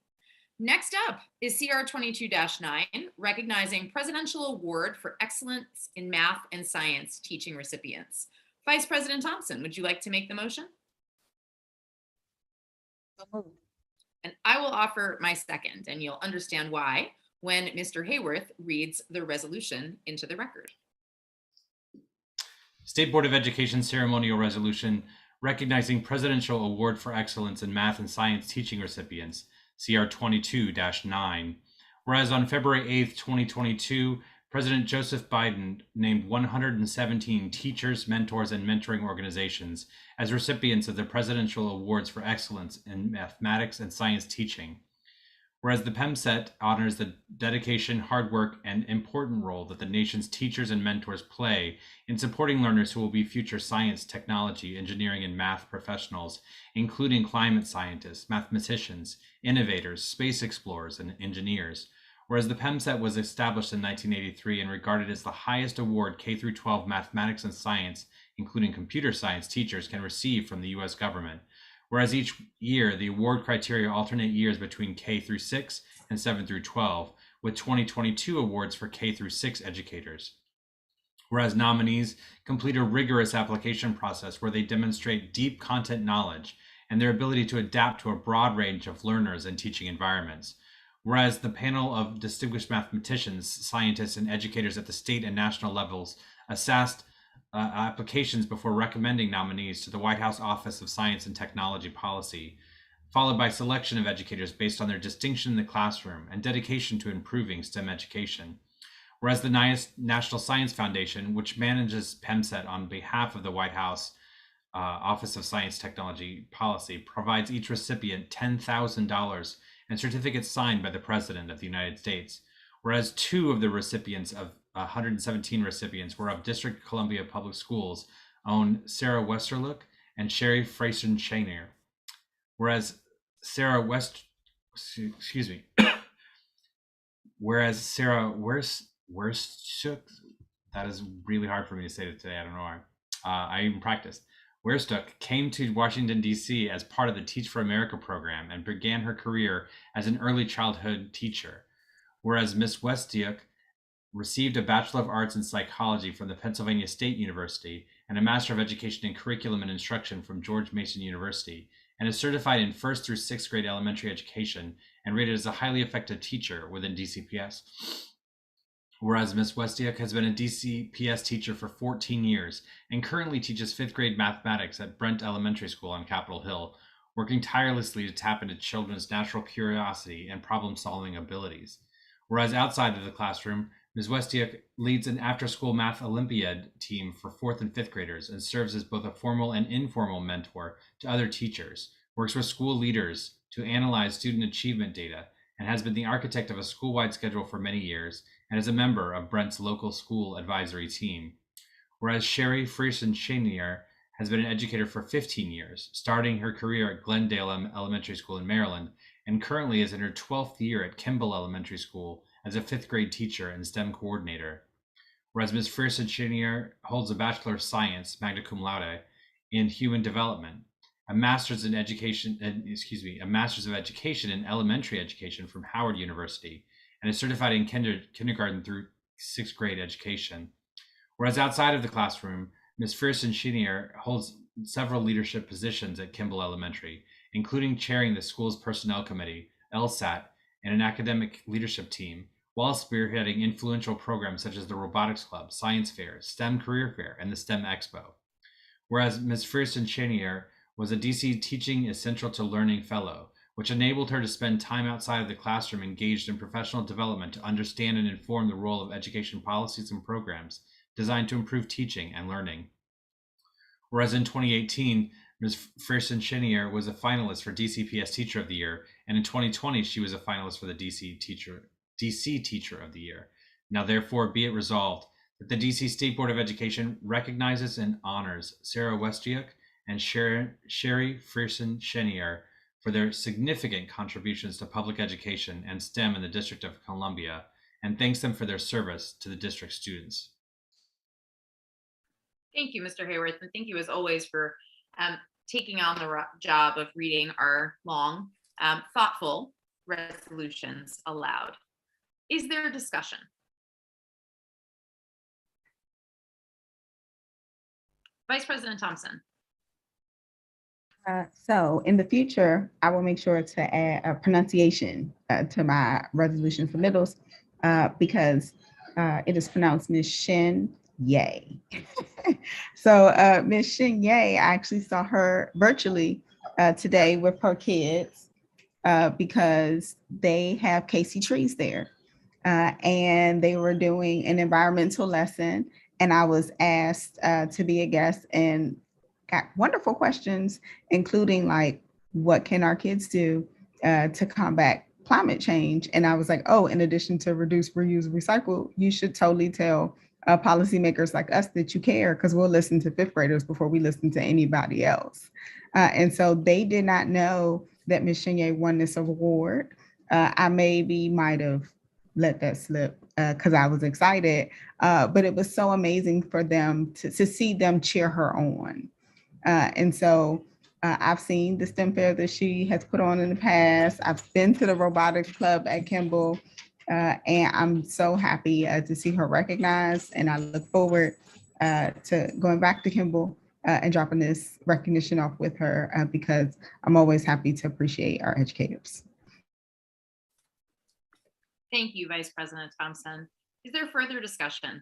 Next up is CR 22-9, recognizing Presidential Award for Excellence in Math and Science Teaching Recipients. Vice President Thompson, would you like to make the motion? And I will offer my second, and you'll understand why when Mr. Hayworth reads the resolution into the record. State Board of Education ceremonial resolution recognizing Presidential Award for Excellence in Math and Science Teaching Recipients, CR 22-9. Whereas on February 8th, 2022, President Joseph Biden named 117 teachers, mentors, and mentoring organizations as recipients of the Presidential Awards for Excellence in Mathematics and Science Teaching. Whereas the PEMSET honors the dedication, hard work, and important role that the nation's teachers and mentors play in supporting learners who will be future science, technology, engineering, and math professionals, including climate scientists, mathematicians, innovators, space explorers, and engineers. Whereas the PEMSET was established in 1983 and regarded as the highest award K through 12 mathematics and science, including computer science teachers, can receive from the US government. Whereas each year, the award criteria alternate years between K through 6 and 7 through 12, with 2022 awards for K through 6 educators. Whereas nominees complete a rigorous application process where they demonstrate deep content knowledge and their ability to adapt to a broad range of learners and teaching environments. Whereas the panel of distinguished mathematicians, scientists, and educators at the state and national levels assessed applications before recommending nominees to the White House Office of Science and Technology Policy, followed by selection of educators based on their distinction in the classroom and dedication to improving STEM education. Whereas the National Science Foundation, which manages PEMSET on behalf of the White House Office of Science Technology Policy, provides each recipient $10,000 and certificates signed by the President of the United States. Whereas 2 of the recipients of 117 recipients were of District of Columbia Public Schools own Sarah Westerlook and Sherry Freyson-Shanier. Whereas Sarah Werstook, that is really hard for me to say today, I don't know why. I even practiced. Werstook came to Washington, D.C. as part of the Teach for America program and began her career as an early childhood teacher. Whereas Miss Westiuk received a Bachelor of Arts in Psychology from the Pennsylvania State University and a Master of Education in Curriculum and Instruction from George Mason University, and is certified in 1st through 6th grade elementary education and rated as a highly effective teacher within DCPS. Whereas Ms. Westiuk has been a DCPS teacher for 14 years and currently teaches 5th grade mathematics at Brent Elementary School on Capitol Hill, working tirelessly to tap into children's natural curiosity and problem-solving abilities. Whereas outside of the classroom, Ms. Westiuk leads an after-school math Olympiad team for 4th and 5th graders and serves as both a formal and informal mentor to other teachers, works with school leaders to analyze student achievement data, and has been the architect of a school-wide schedule for many years, and is a member of Brent's local school advisory team. Whereas Sherry Freyson-Shanier has been an educator for 15 years, starting her career at Glendale Elementary School in Maryland, and currently is in her 12th year at Kimball Elementary School as a 5th grade teacher and STEM coordinator. Whereas Ms. Freyson-Shanier holds a Bachelor of Science, magna cum laude, in Human Development, a Master's of Education in Elementary Education from Howard University, and is certified in kindergarten through 6th grade education. Whereas outside of the classroom, Ms. Freyson-Shanier holds several leadership positions at Kimball Elementary, including chairing the school's personnel committee, LSAT, and an academic leadership team, while spearheading influential programs such as the Robotics Club, Science Fair, STEM Career Fair, and the STEM Expo. Whereas Ms. Freyson-Shanier was a DC Teaching Essential to Learning Fellow, which enabled her to spend time outside of the classroom engaged in professional development to understand and inform the role of education policies and programs designed to improve teaching and learning. Whereas in 2018, Ms. Freyson-Shanier was a finalist for DCPS Teacher of the Year, and in 2020, she was a finalist for the DC Teacher of the Year. Now therefore be it resolved that the DC State Board of Education recognizes and honors Sarah Westiuk and Sherry Freyson-Shanier for their significant contributions to public education and STEM in the District of Columbia, and thanks them for their service to the district students. Thank you, Mr. Hayworth, and thank you as always for taking on the job of reading our long, thoughtful resolutions aloud. Is there a discussion? Vice President Thompson. So in the future, I will make sure to add a pronunciation to my resolution for middles because it is pronounced Ms. Shin Ye. So Ms. Shin Ye, I actually saw her virtually today with her kids because they have Casey trees there. And they were doing an environmental lesson, and I was asked to be a guest and got wonderful questions, including like, what can our kids do to combat climate change? And I was like, oh, in addition to reduce, reuse, recycle, you should totally tell policymakers like us that you care, because we'll listen to 5th graders before we listen to anybody else. And so they did not know that Ms. Shinye won this award. I maybe might have let that slip because I was excited. But it was so amazing for them to see them cheer her on. And so I've seen the STEM fair that she has put on in the past. I've been to the robotics club at Kimball, and I'm so happy to see her recognized. And I look forward to going back to Kimball and dropping this recognition off with her because I'm always happy to appreciate our educators. Thank you, Vice President Thompson. Is there further discussion?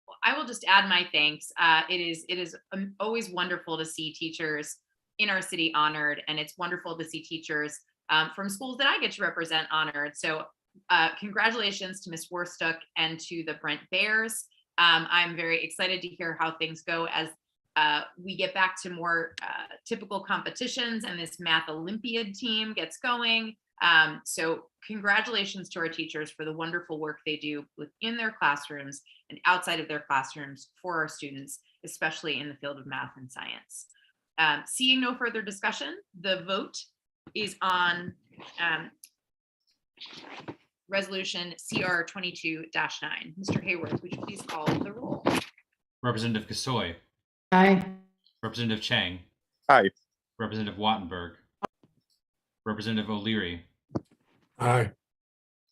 Well, I will just add my thanks. It is always wonderful to see teachers in our city honored, and it's wonderful to see teachers from schools that I get to represent honored. So congratulations to Ms. Warstook and to the Brent Bears. I'm very excited to hear how things go as we get back to more typical competitions and this Math Olympiad team gets going. So congratulations to our teachers for the wonderful work they do within their classrooms and outside of their classrooms for our students, especially in the field of math and science. Seeing no further discussion, the vote is on Resolution CR 22-9. Mr. Hayworth, would you please call the roll? Representative Gasoi. Aye. Representative Chang. Aye. Representative Wattenberg. Representative O'Leary. Aye.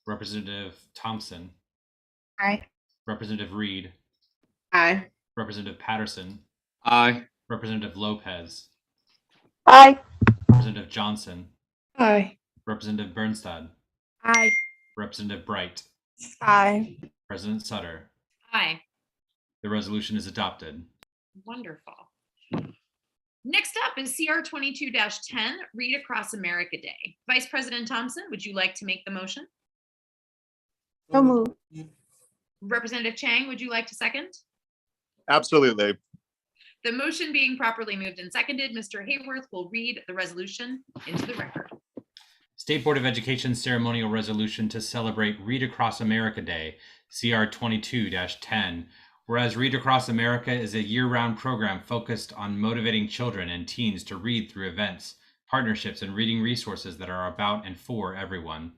Representative Thompson. Aye. Representative Reed. Aye. Representative Patterson. Aye. Representative Lopez. Aye. Representative Johnson. Aye. Representative Birnstad. Aye. Representative Bright. Aye. President Sutter. Aye. The resolution is adopted. Wonderful. Next up is CR 22-10, Read Across America Day. Vice President Thompson, would you like to make the motion? So moved. Representative Chang, would you like to second? Absolutely. The motion being properly moved and seconded, Mr. Hayworth will read the resolution into the record. State Board of Education ceremonial resolution to celebrate Read Across America Day, CR 22-10. Whereas Read Across America is a year-round program focused on motivating children and teens to read through events, partnerships, and reading resources that are about and for everyone.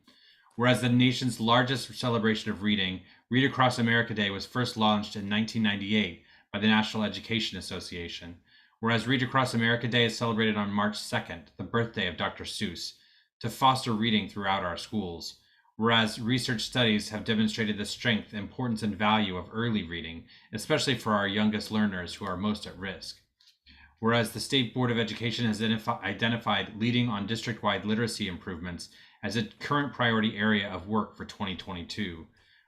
Whereas the nation's largest celebration of reading, Read Across America Day was first launched in 1998 by the National Education Association. Whereas Read Across America Day is celebrated on March 2nd, the birthday of Dr. Seuss, to foster reading throughout our schools. Whereas research studies have demonstrated the strength, importance, and value of early reading, especially for our youngest learners who are most at risk. Whereas the State Board of Education has identified leading on district-wide literacy improvements as a current priority area of work for 2022.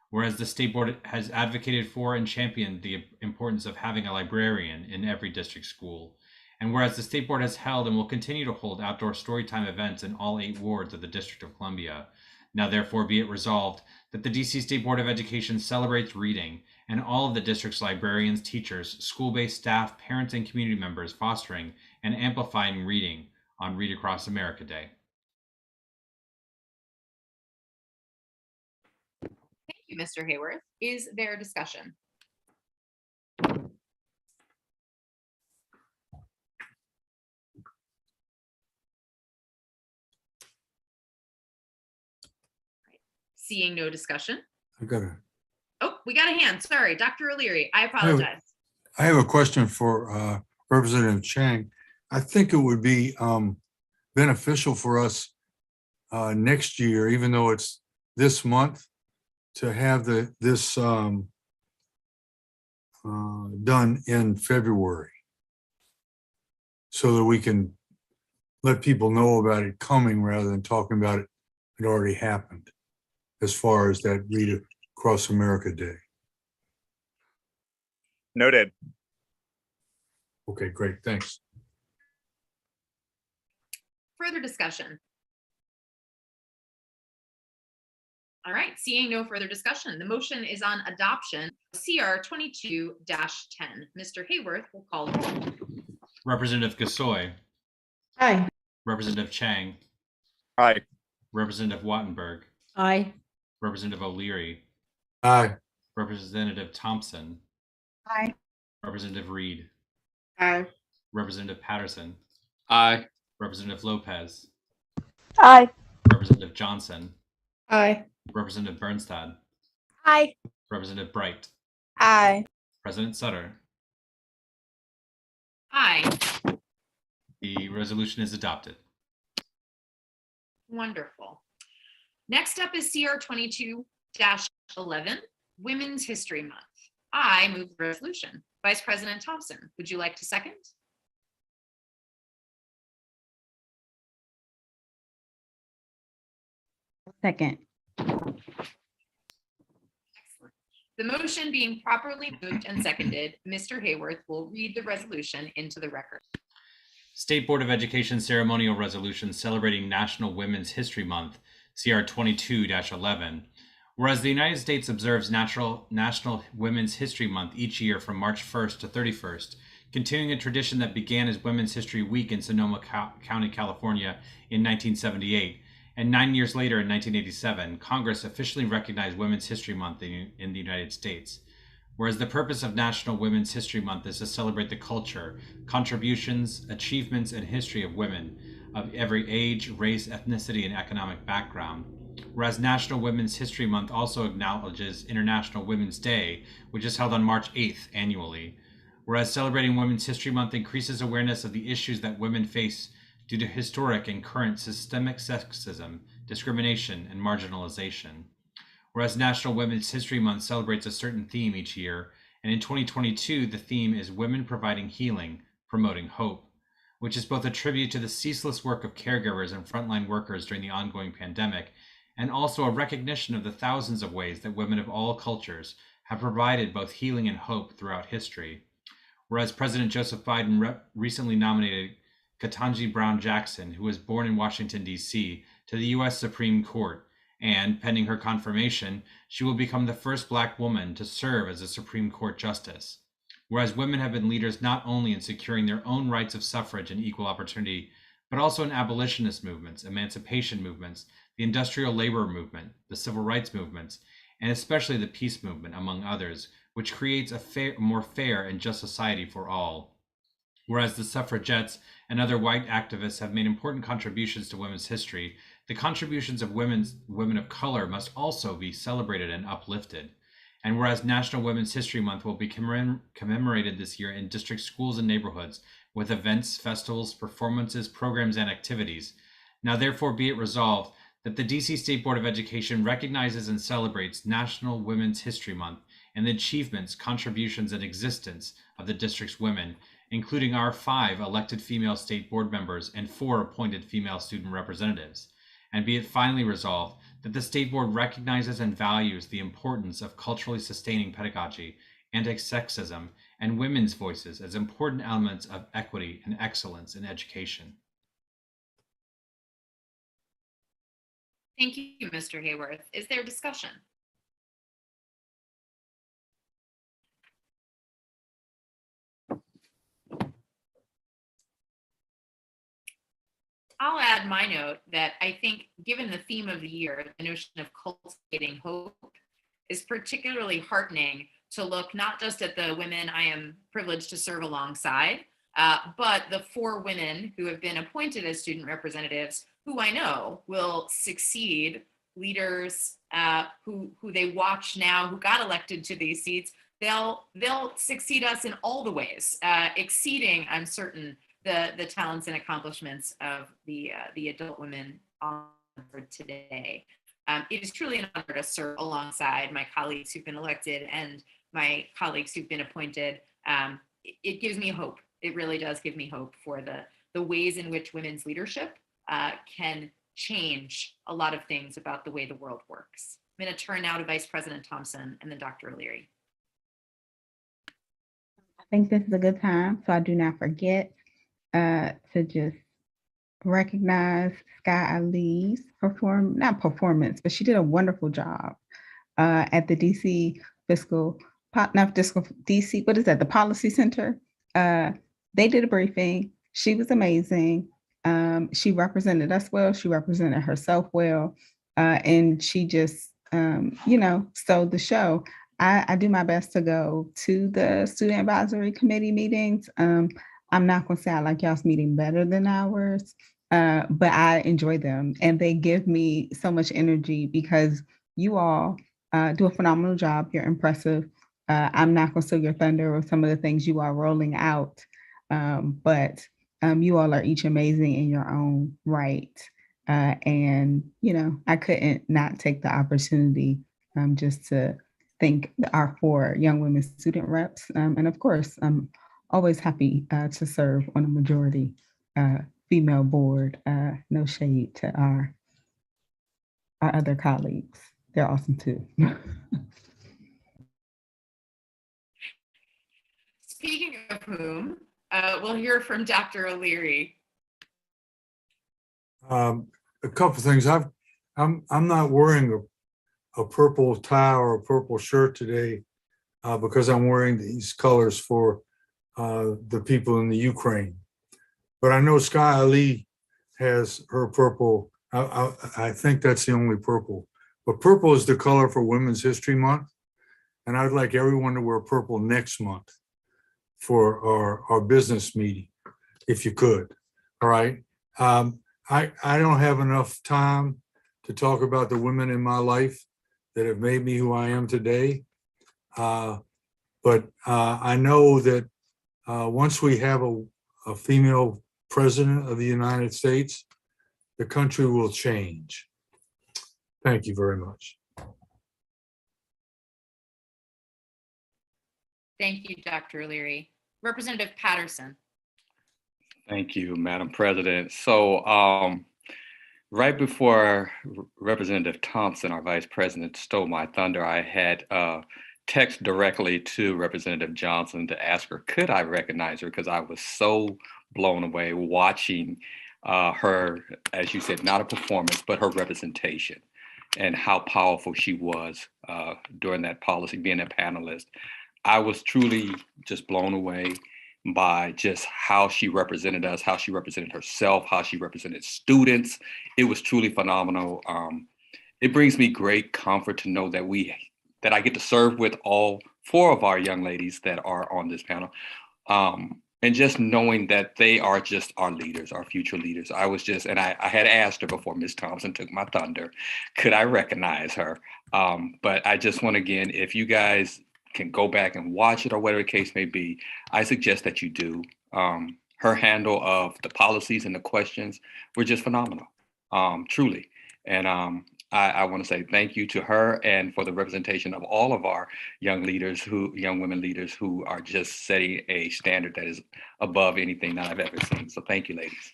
Whereas the State Board has advocated for and championed the importance of having a librarian in every district school. And whereas the State Board has held and will continue to hold outdoor storytime events in all 8 wards of the District of Columbia. Now therefore be it resolved that the DC State Board of Education celebrates reading and all of the district's librarians, teachers, school-based staff, parents, and community members fostering and amplifying reading on Read Across America Day. Thank you, Mr. Hayworth. Is there discussion? Seeing no discussion. I got it. Oh, we got a hand. Sorry, Dr. O'Leary. I apologize. I have a question for Representative Chang. I think it would be beneficial for us next year, even though it's this month, to have this done in February so that we can let people know about it coming rather than talking about it already happened, as far as that Read Across America Day. Noted. Okay, great, thanks. Further discussion. All right, seeing no further discussion, the motion is on adoption, CR 22-10. Mr. Hayworth will call the roll. Representative Gasoi. Aye. Representative Chang. Aye. Representative Wattenberg. Aye. Representative O'Leary. Aye. Representative Thompson. Aye. Representative Reed. Aye. Representative Patterson. Aye. Representative Lopez. Aye. Representative Johnson. Aye. Representative Birnstad, Aye. Representative Bright, Aye. President Sutter. Aye. The resolution is adopted. Wonderful. Next up is CR 22-11, Women's History Month. I move the resolution. Vice President Thompson, would you like to second? Second. Excellent. The motion being properly moved and seconded, Mr. Hayworth will read the resolution into the record. State Board of Education ceremonial resolution celebrating National Women's History Month, CR 22-11. Whereas the United States observes National Women's History Month each year from March 1st to 31st, continuing a tradition that began as Women's History Week in Sonoma County, California in 1978, and 9 years later in 1987, Congress officially recognized Women's History Month in the United States. Whereas the purpose of National Women's History Month is to celebrate the culture, contributions, achievements, and history of women of every age, race, ethnicity, and economic background. Whereas National Women's History Month also acknowledges International Women's Day, which is held on March 8th annually. Whereas celebrating Women's History Month increases awareness of the issues that women face due to historic and current systemic sexism, discrimination, and marginalization. Whereas National Women's History Month celebrates a certain theme each year, and in 2022, the theme is Women Providing Healing, Promoting Hope, which is both a tribute to the ceaseless work of caregivers and frontline workers during the ongoing pandemic, and also a recognition of the thousands of ways that women of all cultures have provided both healing and hope throughout history. Whereas President Joseph Biden recently nominated Ketanji Brown Jackson, who was born in Washington, D.C., to the U.S. Supreme Court, and pending her confirmation, she will become the first Black woman to serve as a Supreme Court justice. Whereas women have been leaders not only in securing their own rights of suffrage and equal opportunity, but also in abolitionist movements, emancipation movements, the industrial labor movement, the civil rights movements, and especially the peace movement, among others, which creates a more fair and just society for all. Whereas the suffragettes and other white activists have made important contributions to women's history, the contributions of women of color must also be celebrated and uplifted. And whereas National Women's History Month will be commemorated this year in district schools and neighborhoods with events, festivals, performances, programs, and activities, now therefore be it resolved that the DC State Board of Education recognizes and celebrates National Women's History Month and the achievements, contributions, and existence of the district's women, including our 5 elected female state board members and 4 appointed female student representatives. And be it finally resolved that the State Board recognizes and values the importance of culturally sustaining pedagogy, anti-sexism, and women's voices as important elements of equity and excellence in education. Thank you, Mr. Hayworth. Is there discussion? I'll add my note that I think, given the theme of the year, the notion of cultivating hope is particularly heartening to look not just at the women I am privileged to serve alongside, but the 4 women who have been appointed as student representatives who I know will succeed leaders who they watch now, who got elected to these seats. They'll succeed us in all the ways, exceeding, I'm certain, the talents and accomplishments of the adult women on board today. It is truly an honor to serve alongside my colleagues who've been elected and my colleagues who've been appointed. It gives me hope. It really does give me hope for the ways in which women's leadership can change a lot of things about the way the world works. I'm going to turn now to Vice President Thompson and then Dr. O'Leary. I think this is a good time, so I do not forget to just recognize Sky Ali's but she did a wonderful job at the DC the Policy Center. They did a briefing. She was amazing. She represented us well. She represented herself well. And she just, stole the show. I do my best to go to the Student Advisory Committee meetings. I'm not going to say I like y'all's meeting better than ours, but I enjoy them and they give me so much energy because you all do a phenomenal job. You're impressive. I'm not going to steal your thunder with some of the things you are rolling out, but you all are each amazing in your own right. And, you know, I couldn't not take the opportunity just to thank our 4 young women student reps. And of course, I'm always happy to serve on a majority female board. No shade to our other colleagues. They're awesome too. Speaking of whom, we'll hear from Dr. O'Leary. A couple things. I'm not wearing a purple tie or a purple shirt today because I'm wearing these colors for the people in the Ukraine. But I know Sky Ali has her purple. I think that's the only purple. But purple is the color for Women's History Month. And I'd like everyone to wear purple next month for our business meeting, if you could. All right. I don't have enough time to talk about the women in my life that have made me who I am today. But I know that once we have a female president of the United States, the country will change. Thank you very much. Thank you, Dr. O'Leary. Representative Patterson. Thank you, Madam President. So right before Representative Thompson, our Vice President, stole my thunder, I had text directly to Representative Johnson to ask her, could I recognize her? Because I was so blown away watching her, as you said, not a performance, but her representation and how powerful she was during that policy, being a panelist. I was truly just blown away by just how she represented us, how she represented herself, how she represented students. It was truly phenomenal. It brings me great comfort to know that I get to serve with all 4 of our young ladies that are on this panel. And just knowing that they are just our leaders, our future leaders. I was just, and I had asked her before Ms. Thompson took my thunder, could I recognize her? But I just want, again, if you guys can go back and watch it or whatever the case may be, I suggest that you do. Her handle of the policies and the questions were just phenomenal, truly. And I want to say thank you to her and for the representation of all of our young women leaders who are just setting a standard that is above anything that I've ever seen. So thank you, ladies.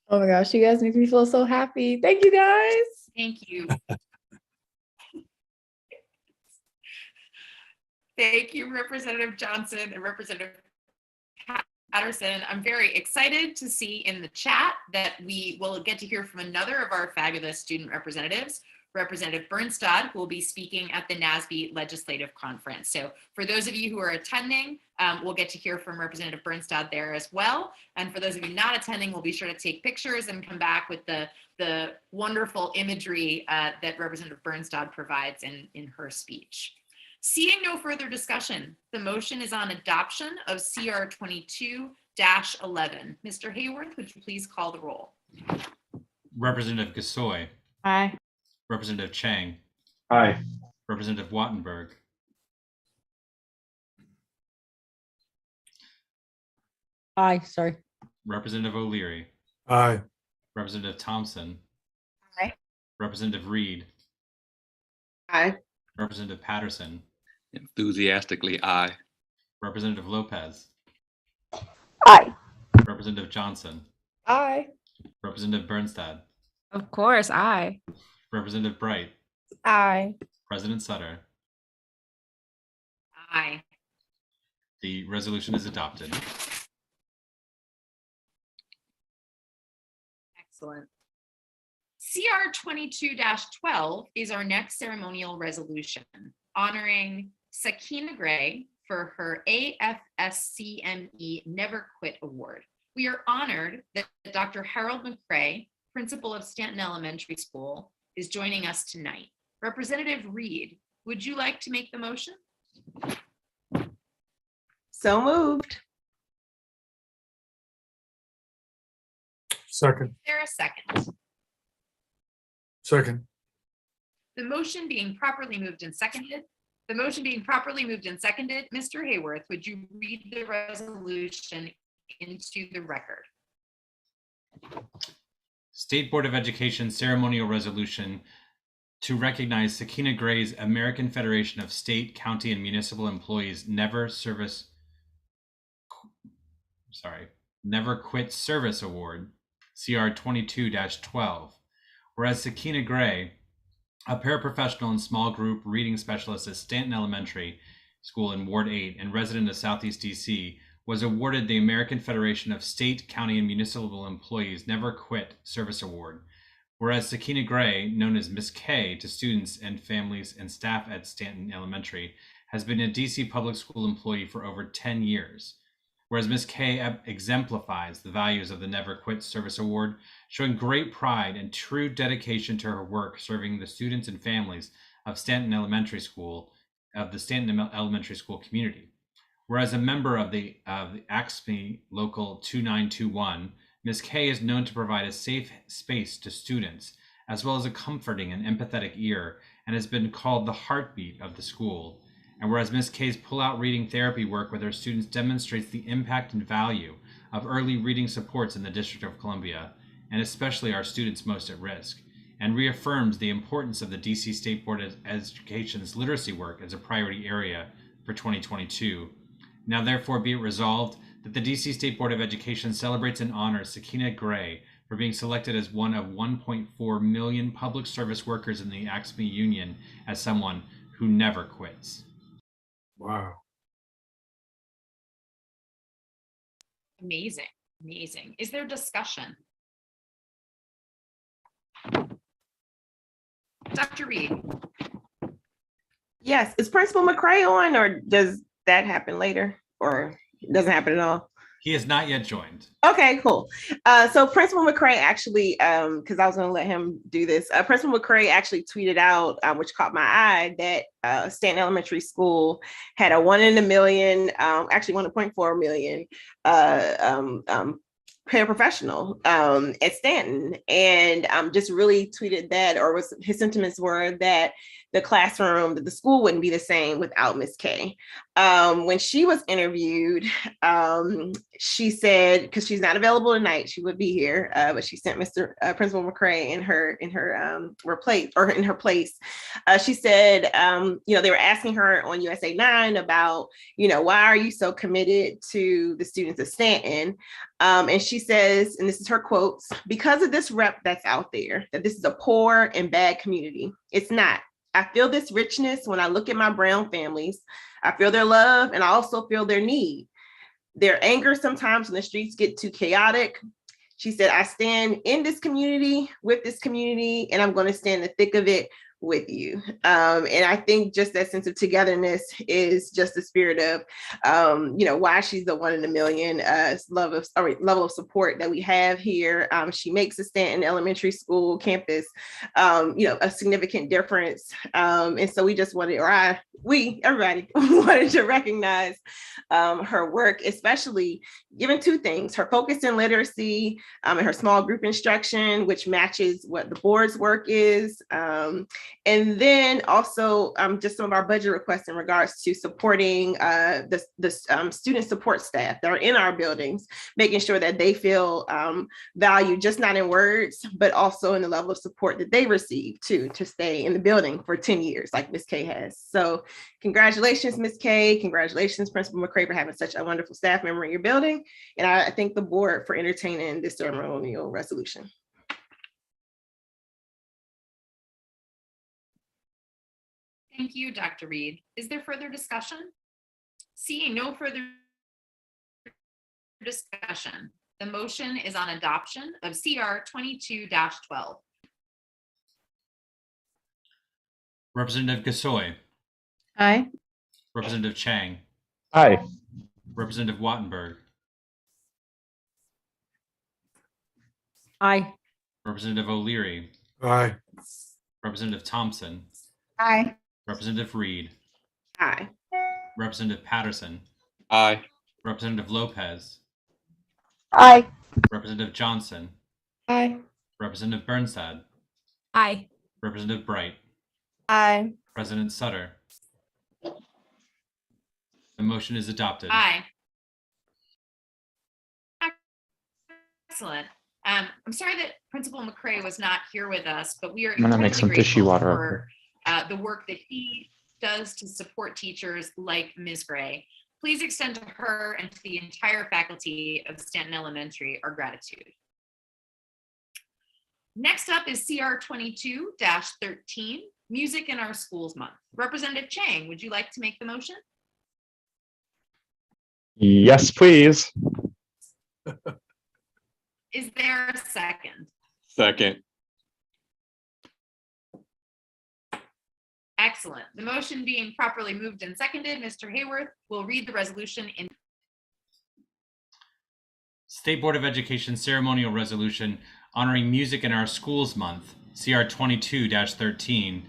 Oh my gosh, you guys make me feel so happy. Thank you, guys. Thank you. Thank you, Representative Johnson and Representative Patterson. I'm very excited to see in the chat that we will get to hear from another of our fabulous student representatives, Representative Birnstad, who will be speaking at the NASB Legislative Conference. So for those of you who are attending, we'll get to hear from Representative Birnstad there as well. And for those of you not attending, we'll be sure to take pictures and come back with the wonderful imagery that Representative Birnstad provides in her speech. Seeing no further discussion, the motion is on adoption of CR 22-11. Mr. Hayworth, would you please call the roll? Representative Gasoi. Aye. Representative Chang. Aye. Representative Wattenberg. Aye, sorry. Representative O'Leary. Aye. Representative Thompson. Aye. Representative Reed. Aye. Representative Patterson. Enthusiastically, aye. Representative Lopez. Aye. Representative Johnson. Aye. Representative Birnstad. Of course, aye. Representative Bright. Aye. President Sutter. Aye. The resolution is adopted. Excellent. CR 22-12 is our next ceremonial resolution honoring Saqiyna Gray for her AFSCME Never Quit Award. We are honored that Dr. Harold McCrae, principal of Stanton Elementary School, is joining us tonight. Representative Reed, would you like to make the motion? So moved. Second. Is there a second? Second. The motion being properly moved and seconded. Mr. Hayworth, would you read the resolution into the record? State Board of Education ceremonial resolution to recognize Saqiyna Gray's American Federation of State, County, and Municipal Employees Never Quit Service Award, CR 22-12. Whereas Saqiyna Gray, a paraprofessional and small group reading specialist at Stanton Elementary School in Ward 8 and resident of Southeast DC, was awarded the American Federation of State, County, and Municipal Employees Never Quit Service Award. Whereas Saqiyna Gray, known as Miss K to students and families and staff at Stanton Elementary, has been a DC public school employee for over 10 years. Whereas Miss K exemplifies the values of the Never Quit Service Award, showing great pride and true dedication to her work serving the students and families of Stanton Elementary School, of the Stanton Elementary School community. Whereas a member of the AFSCME Local 2921, Ms. K is known to provide a safe space to students, as well as a comforting and empathetic ear, and has been called the heartbeat of the school. And whereas Ms. K's pull-out reading therapy work with her students demonstrates the impact and value of early reading supports in the District of Columbia, and especially our students most at risk, and reaffirms the importance of the DC State Board of Education's literacy work as a priority area for 2022. Now therefore be it resolved that the DC State Board of Education celebrates and honors Saqiyna Gray for being selected as one of 1.4 million public service workers in the AFSCME union as someone who never quits. Wow. Amazing, amazing. Is there discussion? Dr. Reed? Yes, is Principal McCray on, or does that happen later, or it doesn't happen at all? He has not yet joined. Okay, cool. So Principal McCray actually, because I was going to let him do this, Principal McCray actually tweeted out, which caught my eye, that Stanton Elementary School had a 1 in a million, actually 1.4 million paraprofessional at Stanton, and just really tweeted that, or was his sentiments were that the classroom, that the school wouldn't be the same without Miss K. When she was interviewed, she said, because she's not available tonight, she would be here, but she sent Mr. Principal McCray in her place. She said, they were asking her on USA 9 about, why are you so committed to the students of Stanton? And she says, and this is her quotes, because of this rep that's out there, that this is a poor and bad community. It's not. I feel this richness when I look at my brown families. I feel their love, and I also feel their need. Their anger sometimes when the streets get too chaotic. She said, I stand in this community, with this community, and I'm going to stand in the thick of it with you. And I think just that sense of togetherness is just the spirit of, why she's the 1 in a million level of support that we have here. She makes the Stanton Elementary School campus, a significant difference. And so we just wanted, everybody wanted to recognize her work, especially given two things: her focus in literacy and her small group instruction, which matches what the board's work is. And then also just some of our budget requests in regards to supporting the student support staff that are in our buildings, making sure that they feel valued, just not in words, but also in the level of support that they receive too, to stay in the building for 10 years like Ms. K has. So congratulations, Ms. K. Congratulations, Principal McCray, for having such a wonderful staff member in your building. And I thank the board for entertaining this ceremonial resolution. Thank you, Dr. Reed. Is there further discussion? Seeing no further discussion, the motion is on adoption of CR 22-12. Representative Gasoi. Aye. Representative Chang. Aye. Representative Wattenberg. Aye. Representative O'Leary. Aye. Representative Thompson. Aye. Representative Reed. Aye. Representative Patterson. Aye. Representative Lopez. Aye. Representative Johnson. Aye. Representative Birnstad, Aye. Representative Bright, Aye. President Sutter. The motion is adopted. Aye. Excellent. I'm sorry that Principal McCrae was not here with us, but we are I'm gonna make some incredibly tissue grateful water for the work that he does to support teachers like Ms. Gray. Please extend to her and to the entire faculty of Stanton Elementary our gratitude. Next up is CR 22-13, Music in Our Schools Month. Representative Chang, would you like to make the motion? Yes, please. Is there a second? Second. Excellent. The motion being properly moved and seconded, Mr. Hayworth will read the resolution in. State Board of Education ceremonial resolution honoring Music in Our Schools Month, CR 22-13.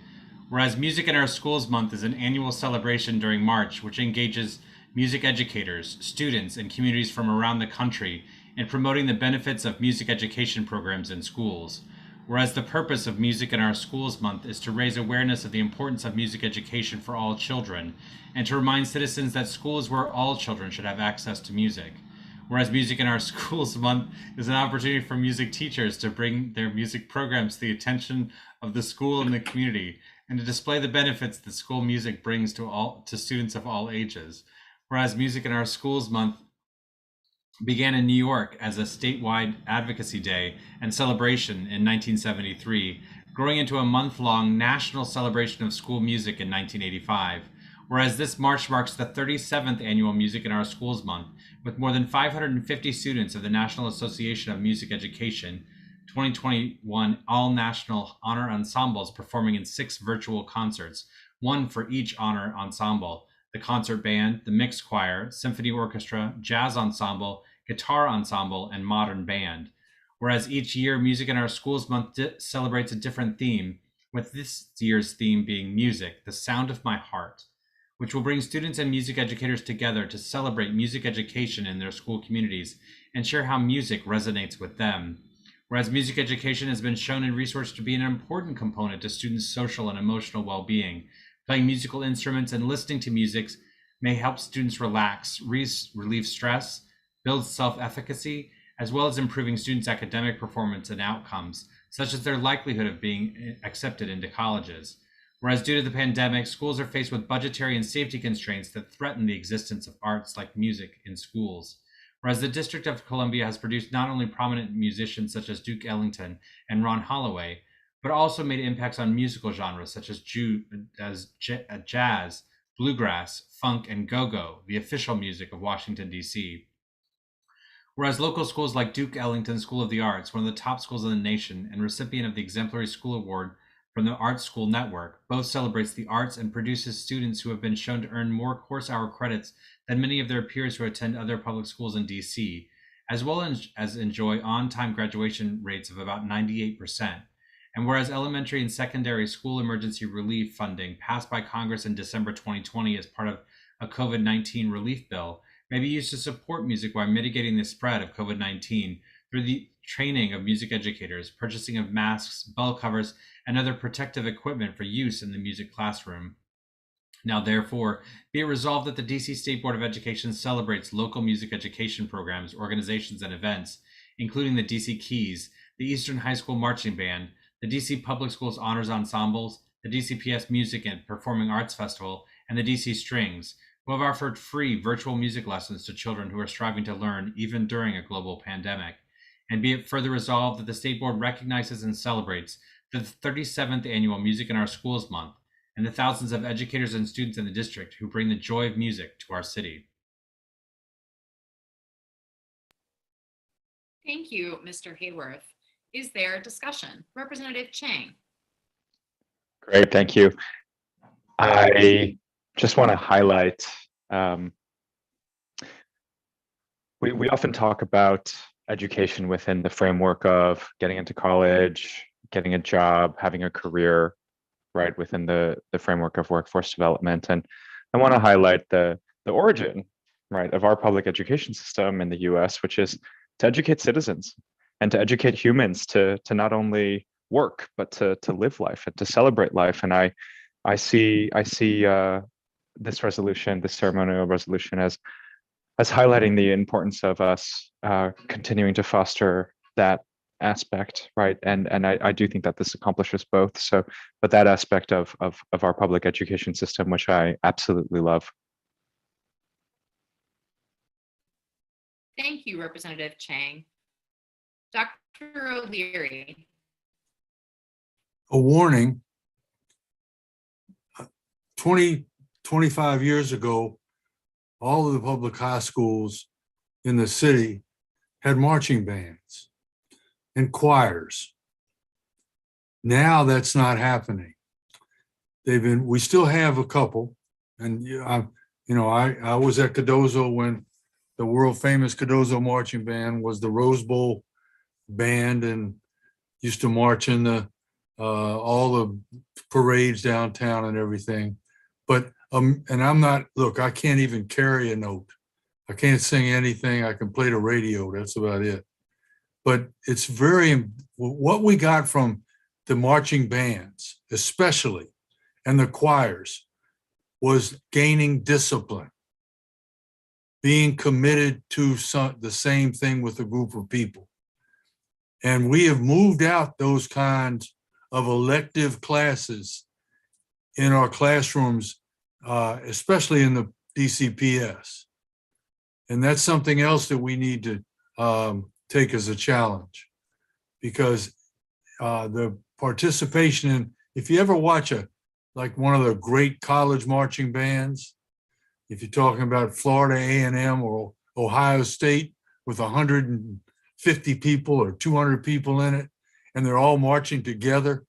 Whereas Music in Our Schools Month is an annual celebration during March, which engages music educators, students, and communities from around the country in promoting the benefits of music education programs in schools. Whereas the purpose of Music in Our Schools Month is to raise awareness of the importance of music education for all children, and to remind citizens that school is where all children should have access to music. Whereas Music in Our Schools Month is an opportunity for music teachers to bring their music programs to the attention of the school and the community, and to display the benefits that school music brings to students of all ages. Whereas Music in Our Schools Month began in New York as a statewide advocacy day and celebration in 1973, growing into a month-long national celebration of school music in 1985. Whereas this March marks the 37th annual Music in Our Schools Month, with more than 550 students of the National Association of Music Education 2021 all-national honor ensembles performing in 6 virtual concerts, one for each honor ensemble: the concert band, the mixed choir, symphony orchestra, jazz ensemble, guitar ensemble, and modern band. Whereas each year, Music in Our Schools Month celebrates a different theme, with this year's theme being Music, the Sound of My Heart, which will bring students and music educators together to celebrate music education in their school communities and share how music resonates with them. Whereas music education has been shown in research to be an important component to students' social and emotional well-being. Playing musical instruments and listening to music may help students relax, relieve stress, build self-efficacy, as well as improving students' academic performance and outcomes, such as their likelihood of being accepted into colleges. Whereas due to the pandemic, schools are faced with budgetary and safety constraints that threaten the existence of arts like music in schools. Whereas the District of Columbia has produced not only prominent musicians such as Duke Ellington and Ron Holloway, but also made impacts on musical genres such as jazz, bluegrass, funk, and go-go, the official music of Washington, D.C. Whereas local schools like Duke Ellington School of the Arts, one of the top schools in the nation and recipient of the Exemplary School Award from the Art School Network, both celebrates the arts and produces students who have been shown to earn more course hour credits than many of their peers who attend other public schools in DC, as well as enjoy on-time graduation rates of about 98%. And whereas elementary and secondary school emergency relief funding passed by Congress in December 2020 as part of a COVID-19 relief bill may be used to support music while mitigating the spread of COVID-19 through the training of music educators, purchasing of masks, bell covers, and other protective equipment for use in the music classroom. Now, therefore, be it resolved that the DC State Board of Education celebrates local music education programs, organizations, and events, including the DC Keys, the Eastern High School Marching Band, the DC Public Schools Honors Ensembles, the DCPS Music and Performing Arts Festival, and the DC Strings, who have offered free virtual music lessons to children who are striving to learn even during a global pandemic. And be it further resolved that the State Board recognizes and celebrates the 37th annual Music in Our Schools Month and the thousands of educators and students in the district who bring the joy of music to our city. Thank you, Mr. Hayworth. Is there discussion? Representative Chang. Great, thank you. I just want to highlight, we often talk about education within the framework of getting into college, getting a job, having a career, right, within the framework of workforce development. And I want to highlight the origin, right, of our public education system in the US, which is to educate citizens to educate humans to not only work, but to live life and to celebrate life. And I see this resolution, this ceremonial resolution, as highlighting the importance of us continuing to foster that aspect, right? And I do think that this accomplishes both. So, but that aspect of our public education system, which I absolutely love. Thank you, Representative Chang. Dr. O'Leary. A warning, 25 years ago, all of the public high schools in the city had marching bands and choirs. Now that's not happening. We still have a couple, and I was at Cardozo when the world famous Cardozo marching band was the Rose Bowl band and used to march in all the parades downtown and everything. But and I'm not, look, I can't even carry a note. I can't sing anything. I can play the radio. That's about it. But it's what we got from the marching bands, especially, and the choirs, was gaining discipline, being committed to the same thing with a group of people. And we have moved out those kinds of elective classes in our classrooms, especially in the DCPS. And that's something else that we need to take as a challenge, because the participation in, if you ever watch like one of the great college marching bands, if you're talking about Florida A&M or Ohio State with 150 people or 200 people in it, and they're all marching together,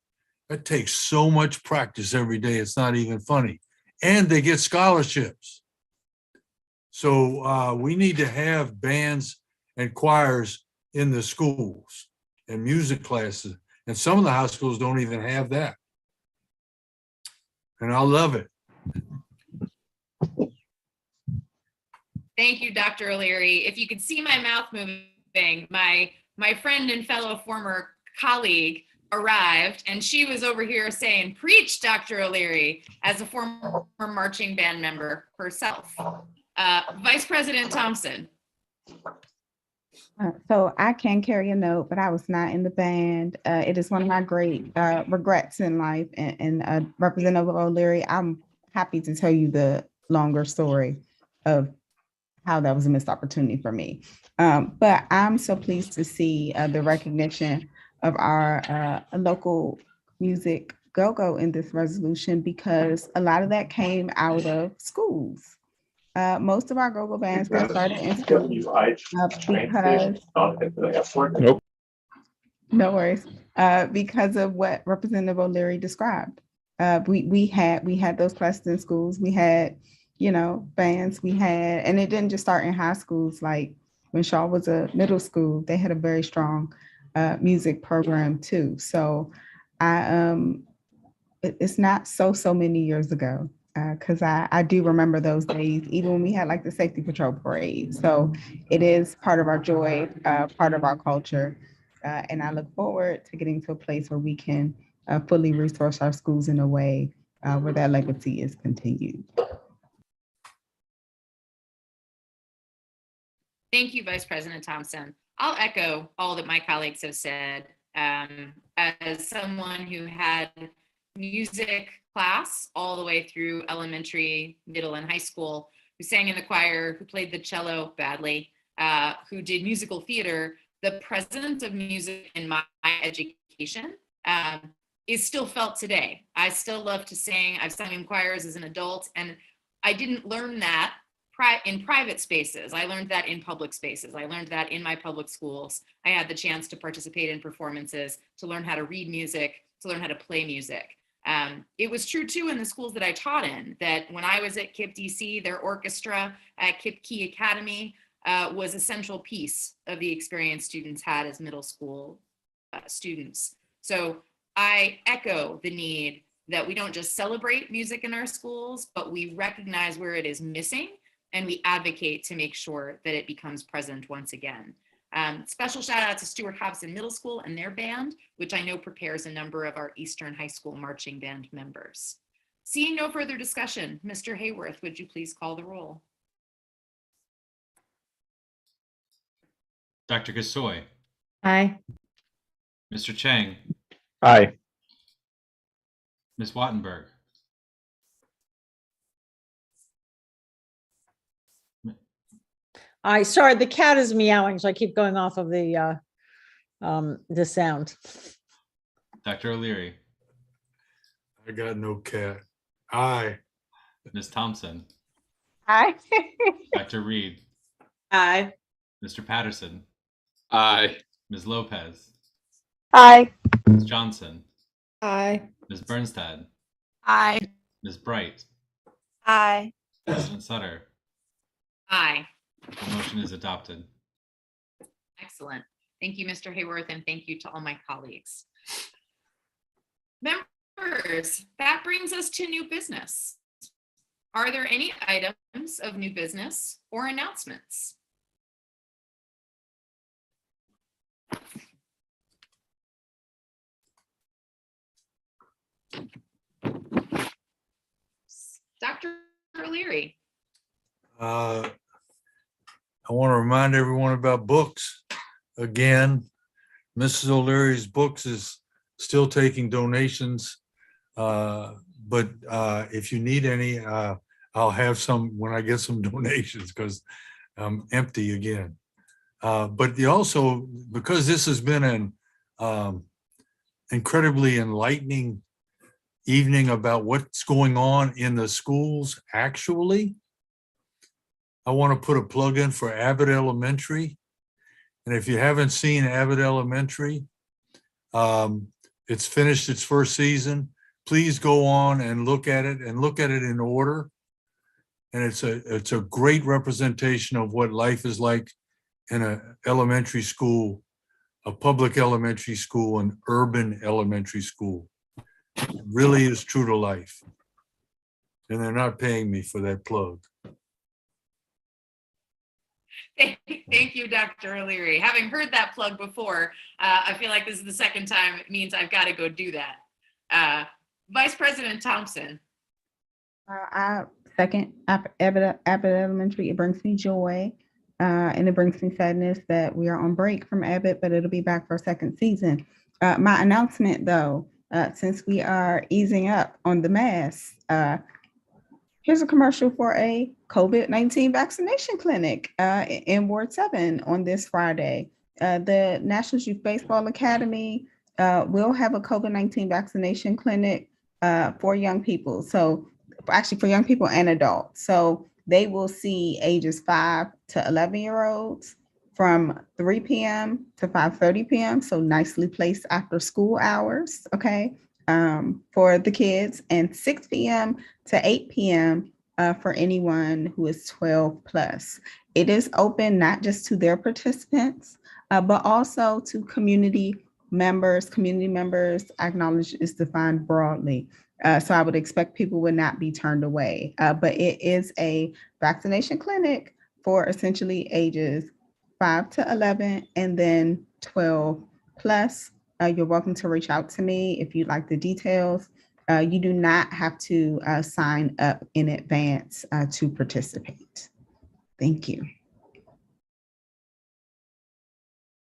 that takes so much practice every day. It's not even funny. And they get scholarships. So we need to have bands and choirs in the schools and music classes. And some of the high schools don't even have that. And I love it. Thank you, Dr. O'Leary. If you could see my mouth moving, my friend and fellow former colleague arrived, and she was over here saying, "Preach, Dr. O'Leary," as a former marching band member herself. Vice President Thompson. So I can carry a note, but I was not in the band. It is one of my great regrets in life. And Representative O'Leary, I'm happy to tell you the longer story of how that was a missed opportunity for me. But I'm so pleased to see the recognition of our local music go-go in this resolution, because a lot of that came out of schools. Most of our go-go bands got started in schools because, nope. No worries, because of what Representative O'Leary described. We had those classes in schools. We had, bands. And it didn't just start in high schools. Like when Shaw was a middle school, they had a very strong music program too. So it's not so many years ago, because I do remember those days, even when we had like the safety patrol parade. So it is part of our joy, part of our culture. And I look forward to getting to a place where we can fully resource our schools in a way where that legacy is continued. Thank you, Vice President Thompson. I'll echo all that my colleagues have said. As someone who had music class all the way through elementary, middle, and high school, who sang in the choir, who played the cello badly, who did musical theater, the presence of music in my education is still felt today. I still love to sing. I've sung in choirs as an adult, and I didn't learn that in private spaces. I learned that in public spaces. I learned that in my public schools. I had the chance to participate in performances, to learn how to read music, to learn how to play music. It was true too in the schools that I taught in, that when I was at KIPP DC, their orchestra at KIPP Key Academy was a central piece of the experience students had as middle school students. So I echo the need that we don't just celebrate music in our schools, but we recognize where it is missing, and we advocate to make sure that it becomes present once again. Special shout out to Stuart Hobson Middle School and their band, which I know prepares a number of our Eastern High School marching band members. Seeing no further discussion, Mr. Hayworth, would you please call the roll? Dr. Gasoi, Aye. Mr. Chang, Aye. Ms. Wattenberg, Aye. Sorry, the cat is meowing, so I keep going off of the sound. Dr. O'Leary, I got no cat. Aye. Ms. Thompson, Aye. Dr. Reed, Aye. Mr. Patterson, Aye. Ms. Lopez, Aye. Ms. Johnson, Aye. Ms. Birnstad, Aye. Ms. Bright, Aye. President Sutter. Aye. The motion is adopted. Excellent. Thank you, Mr. Hayworth, and thank you to all my colleagues. Members, that brings us to new business. Are there any items of new business or announcements? Dr. O'Leary. I want to remind everyone about books. Again, Mrs. O'Leary's Books is still taking donations. But if you need any, I'll have some when I get some donations because I'm empty again. But also, because this has been an incredibly enlightening evening about what's going on in the schools actually, I want to put a plug in for Abbott Elementary. And if you haven't seen Abbott Elementary, it's finished its first season. Please go on and look at it in order. And it's a great representation of what life is like in an elementary school, a public elementary school, an urban elementary school. It really is true to life. And they're not paying me for that plug. Thank you, Dr. O'Leary. Having heard that plug before, I feel like this is the second time it means I've got to go do that. Vice President Thompson. I second Abbott Elementary. It brings me joy and it brings me sadness that we are on break from Abbott, but it'll be back for a second season. My announcement though, since we are easing up on the masks, here's a commercial for a COVID-19 vaccination clinic in Ward 7 on this Friday. The National Youth Baseball Academy will have a COVID-19 vaccination clinic for young people. So actually for young people and adults. So they will see ages 5 to 11-year-olds from 3 p.m. to 5:30 p.m. So nicely placed after school hours, okay, for the kids, and 6 p.m. to 8 p.m. For anyone who is 12 plus. It is open not just to their participants, but also to community members. Community members, acknowledge is defined broadly. So I would expect people would not be turned away, but it is a vaccination clinic for essentially ages 5 to 11 and then 12 plus. You're welcome to reach out to me if you'd like the details. You do not have to sign up in advance to participate. Thank you.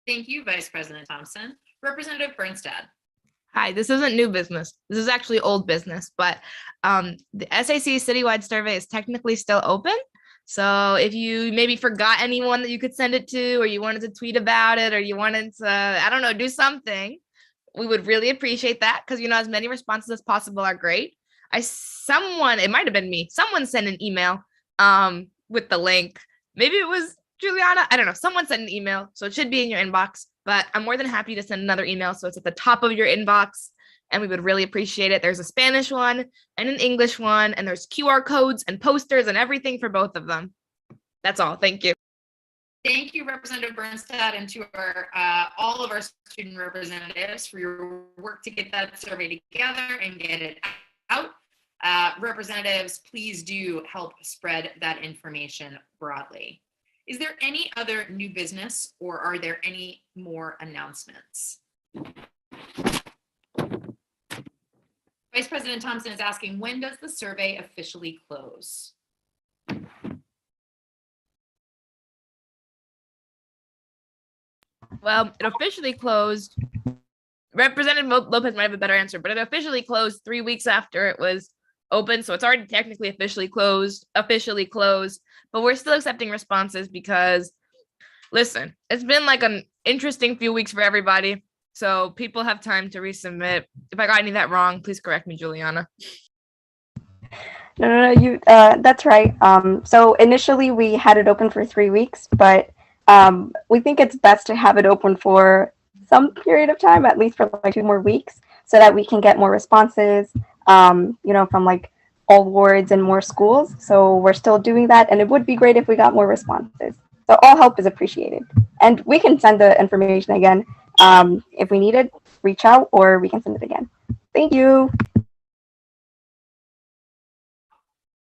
Thank you, Vice President Thompson. Representative Birnstad. Hi, this isn't new business. This is actually old business, but the SAC citywide survey is technically still open. So if you maybe forgot anyone that you could send it to, or you wanted to tweet about it, or you wanted to, I don't know, do something, we would really appreciate that, because, you know, as many responses as possible are great. It might have been me. Someone sent an email with the link. Maybe it was Juliana. I don't know. Someone sent an email, so it should be in your inbox. But I'm more than happy to send another email, so it's at the top of your inbox, and we would really appreciate it. There's a Spanish one and an English one, and there's QR codes and posters and everything for both of them. That's all. Thank you. Thank you, Representative Birnstad, and to our all of our student representatives for your work to get that survey together and get it out. Representatives, please do help spread that information broadly. Is there any other new business or are there any more announcements? Vice President Thompson is asking, when does the survey officially close? Well, it officially closed. Representative Lopez might have a better answer, but it officially closed 3 weeks after it was open. So it's already technically officially closed, but we're still accepting responses because, listen, it's been like an interesting few weeks for everybody. So people have time to resubmit. If I got any of that wrong, please correct me, Juliana. No, you, that's right. So initially we had it open for 3 weeks, but we think it's best to have it open for some period of time, at least for like 2 more weeks, so that we can get more responses, from like all wards and more schools. So we're still doing that, and it would be great if we got more responses. So all help is appreciated. And we can send the information again. If we need it, reach out, or we can send it again. Thank you.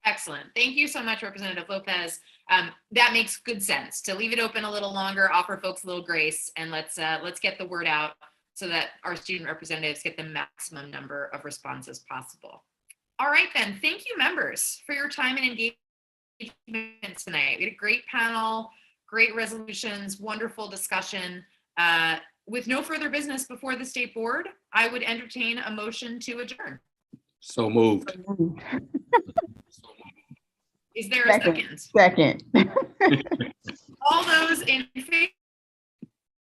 Excellent. Thank you so much, Representative Lopez. That makes good sense to leave it open a little longer, offer folks a little grace, and let's get the word out so that our student representatives get the maximum number of responses possible. All right, then. Thank you, members, for your time and engagement tonight. We had a great panel, great resolutions, wonderful discussion. With no further business before the State Board, I would entertain a motion to adjourn. So moved. Is there a second? Second. All those in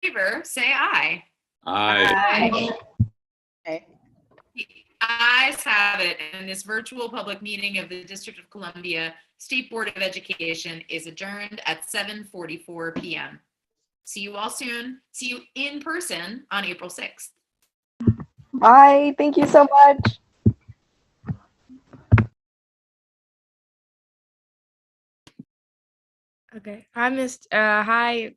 favor, say aye. Aye. Aye. The ayes have it, and this virtual public meeting of the District of Columbia State Board of Education is adjourned at 7:44 p.m. See you all soon. See you in person on April 6th. Bye. Thank you so much. Okay. Hi, Hi,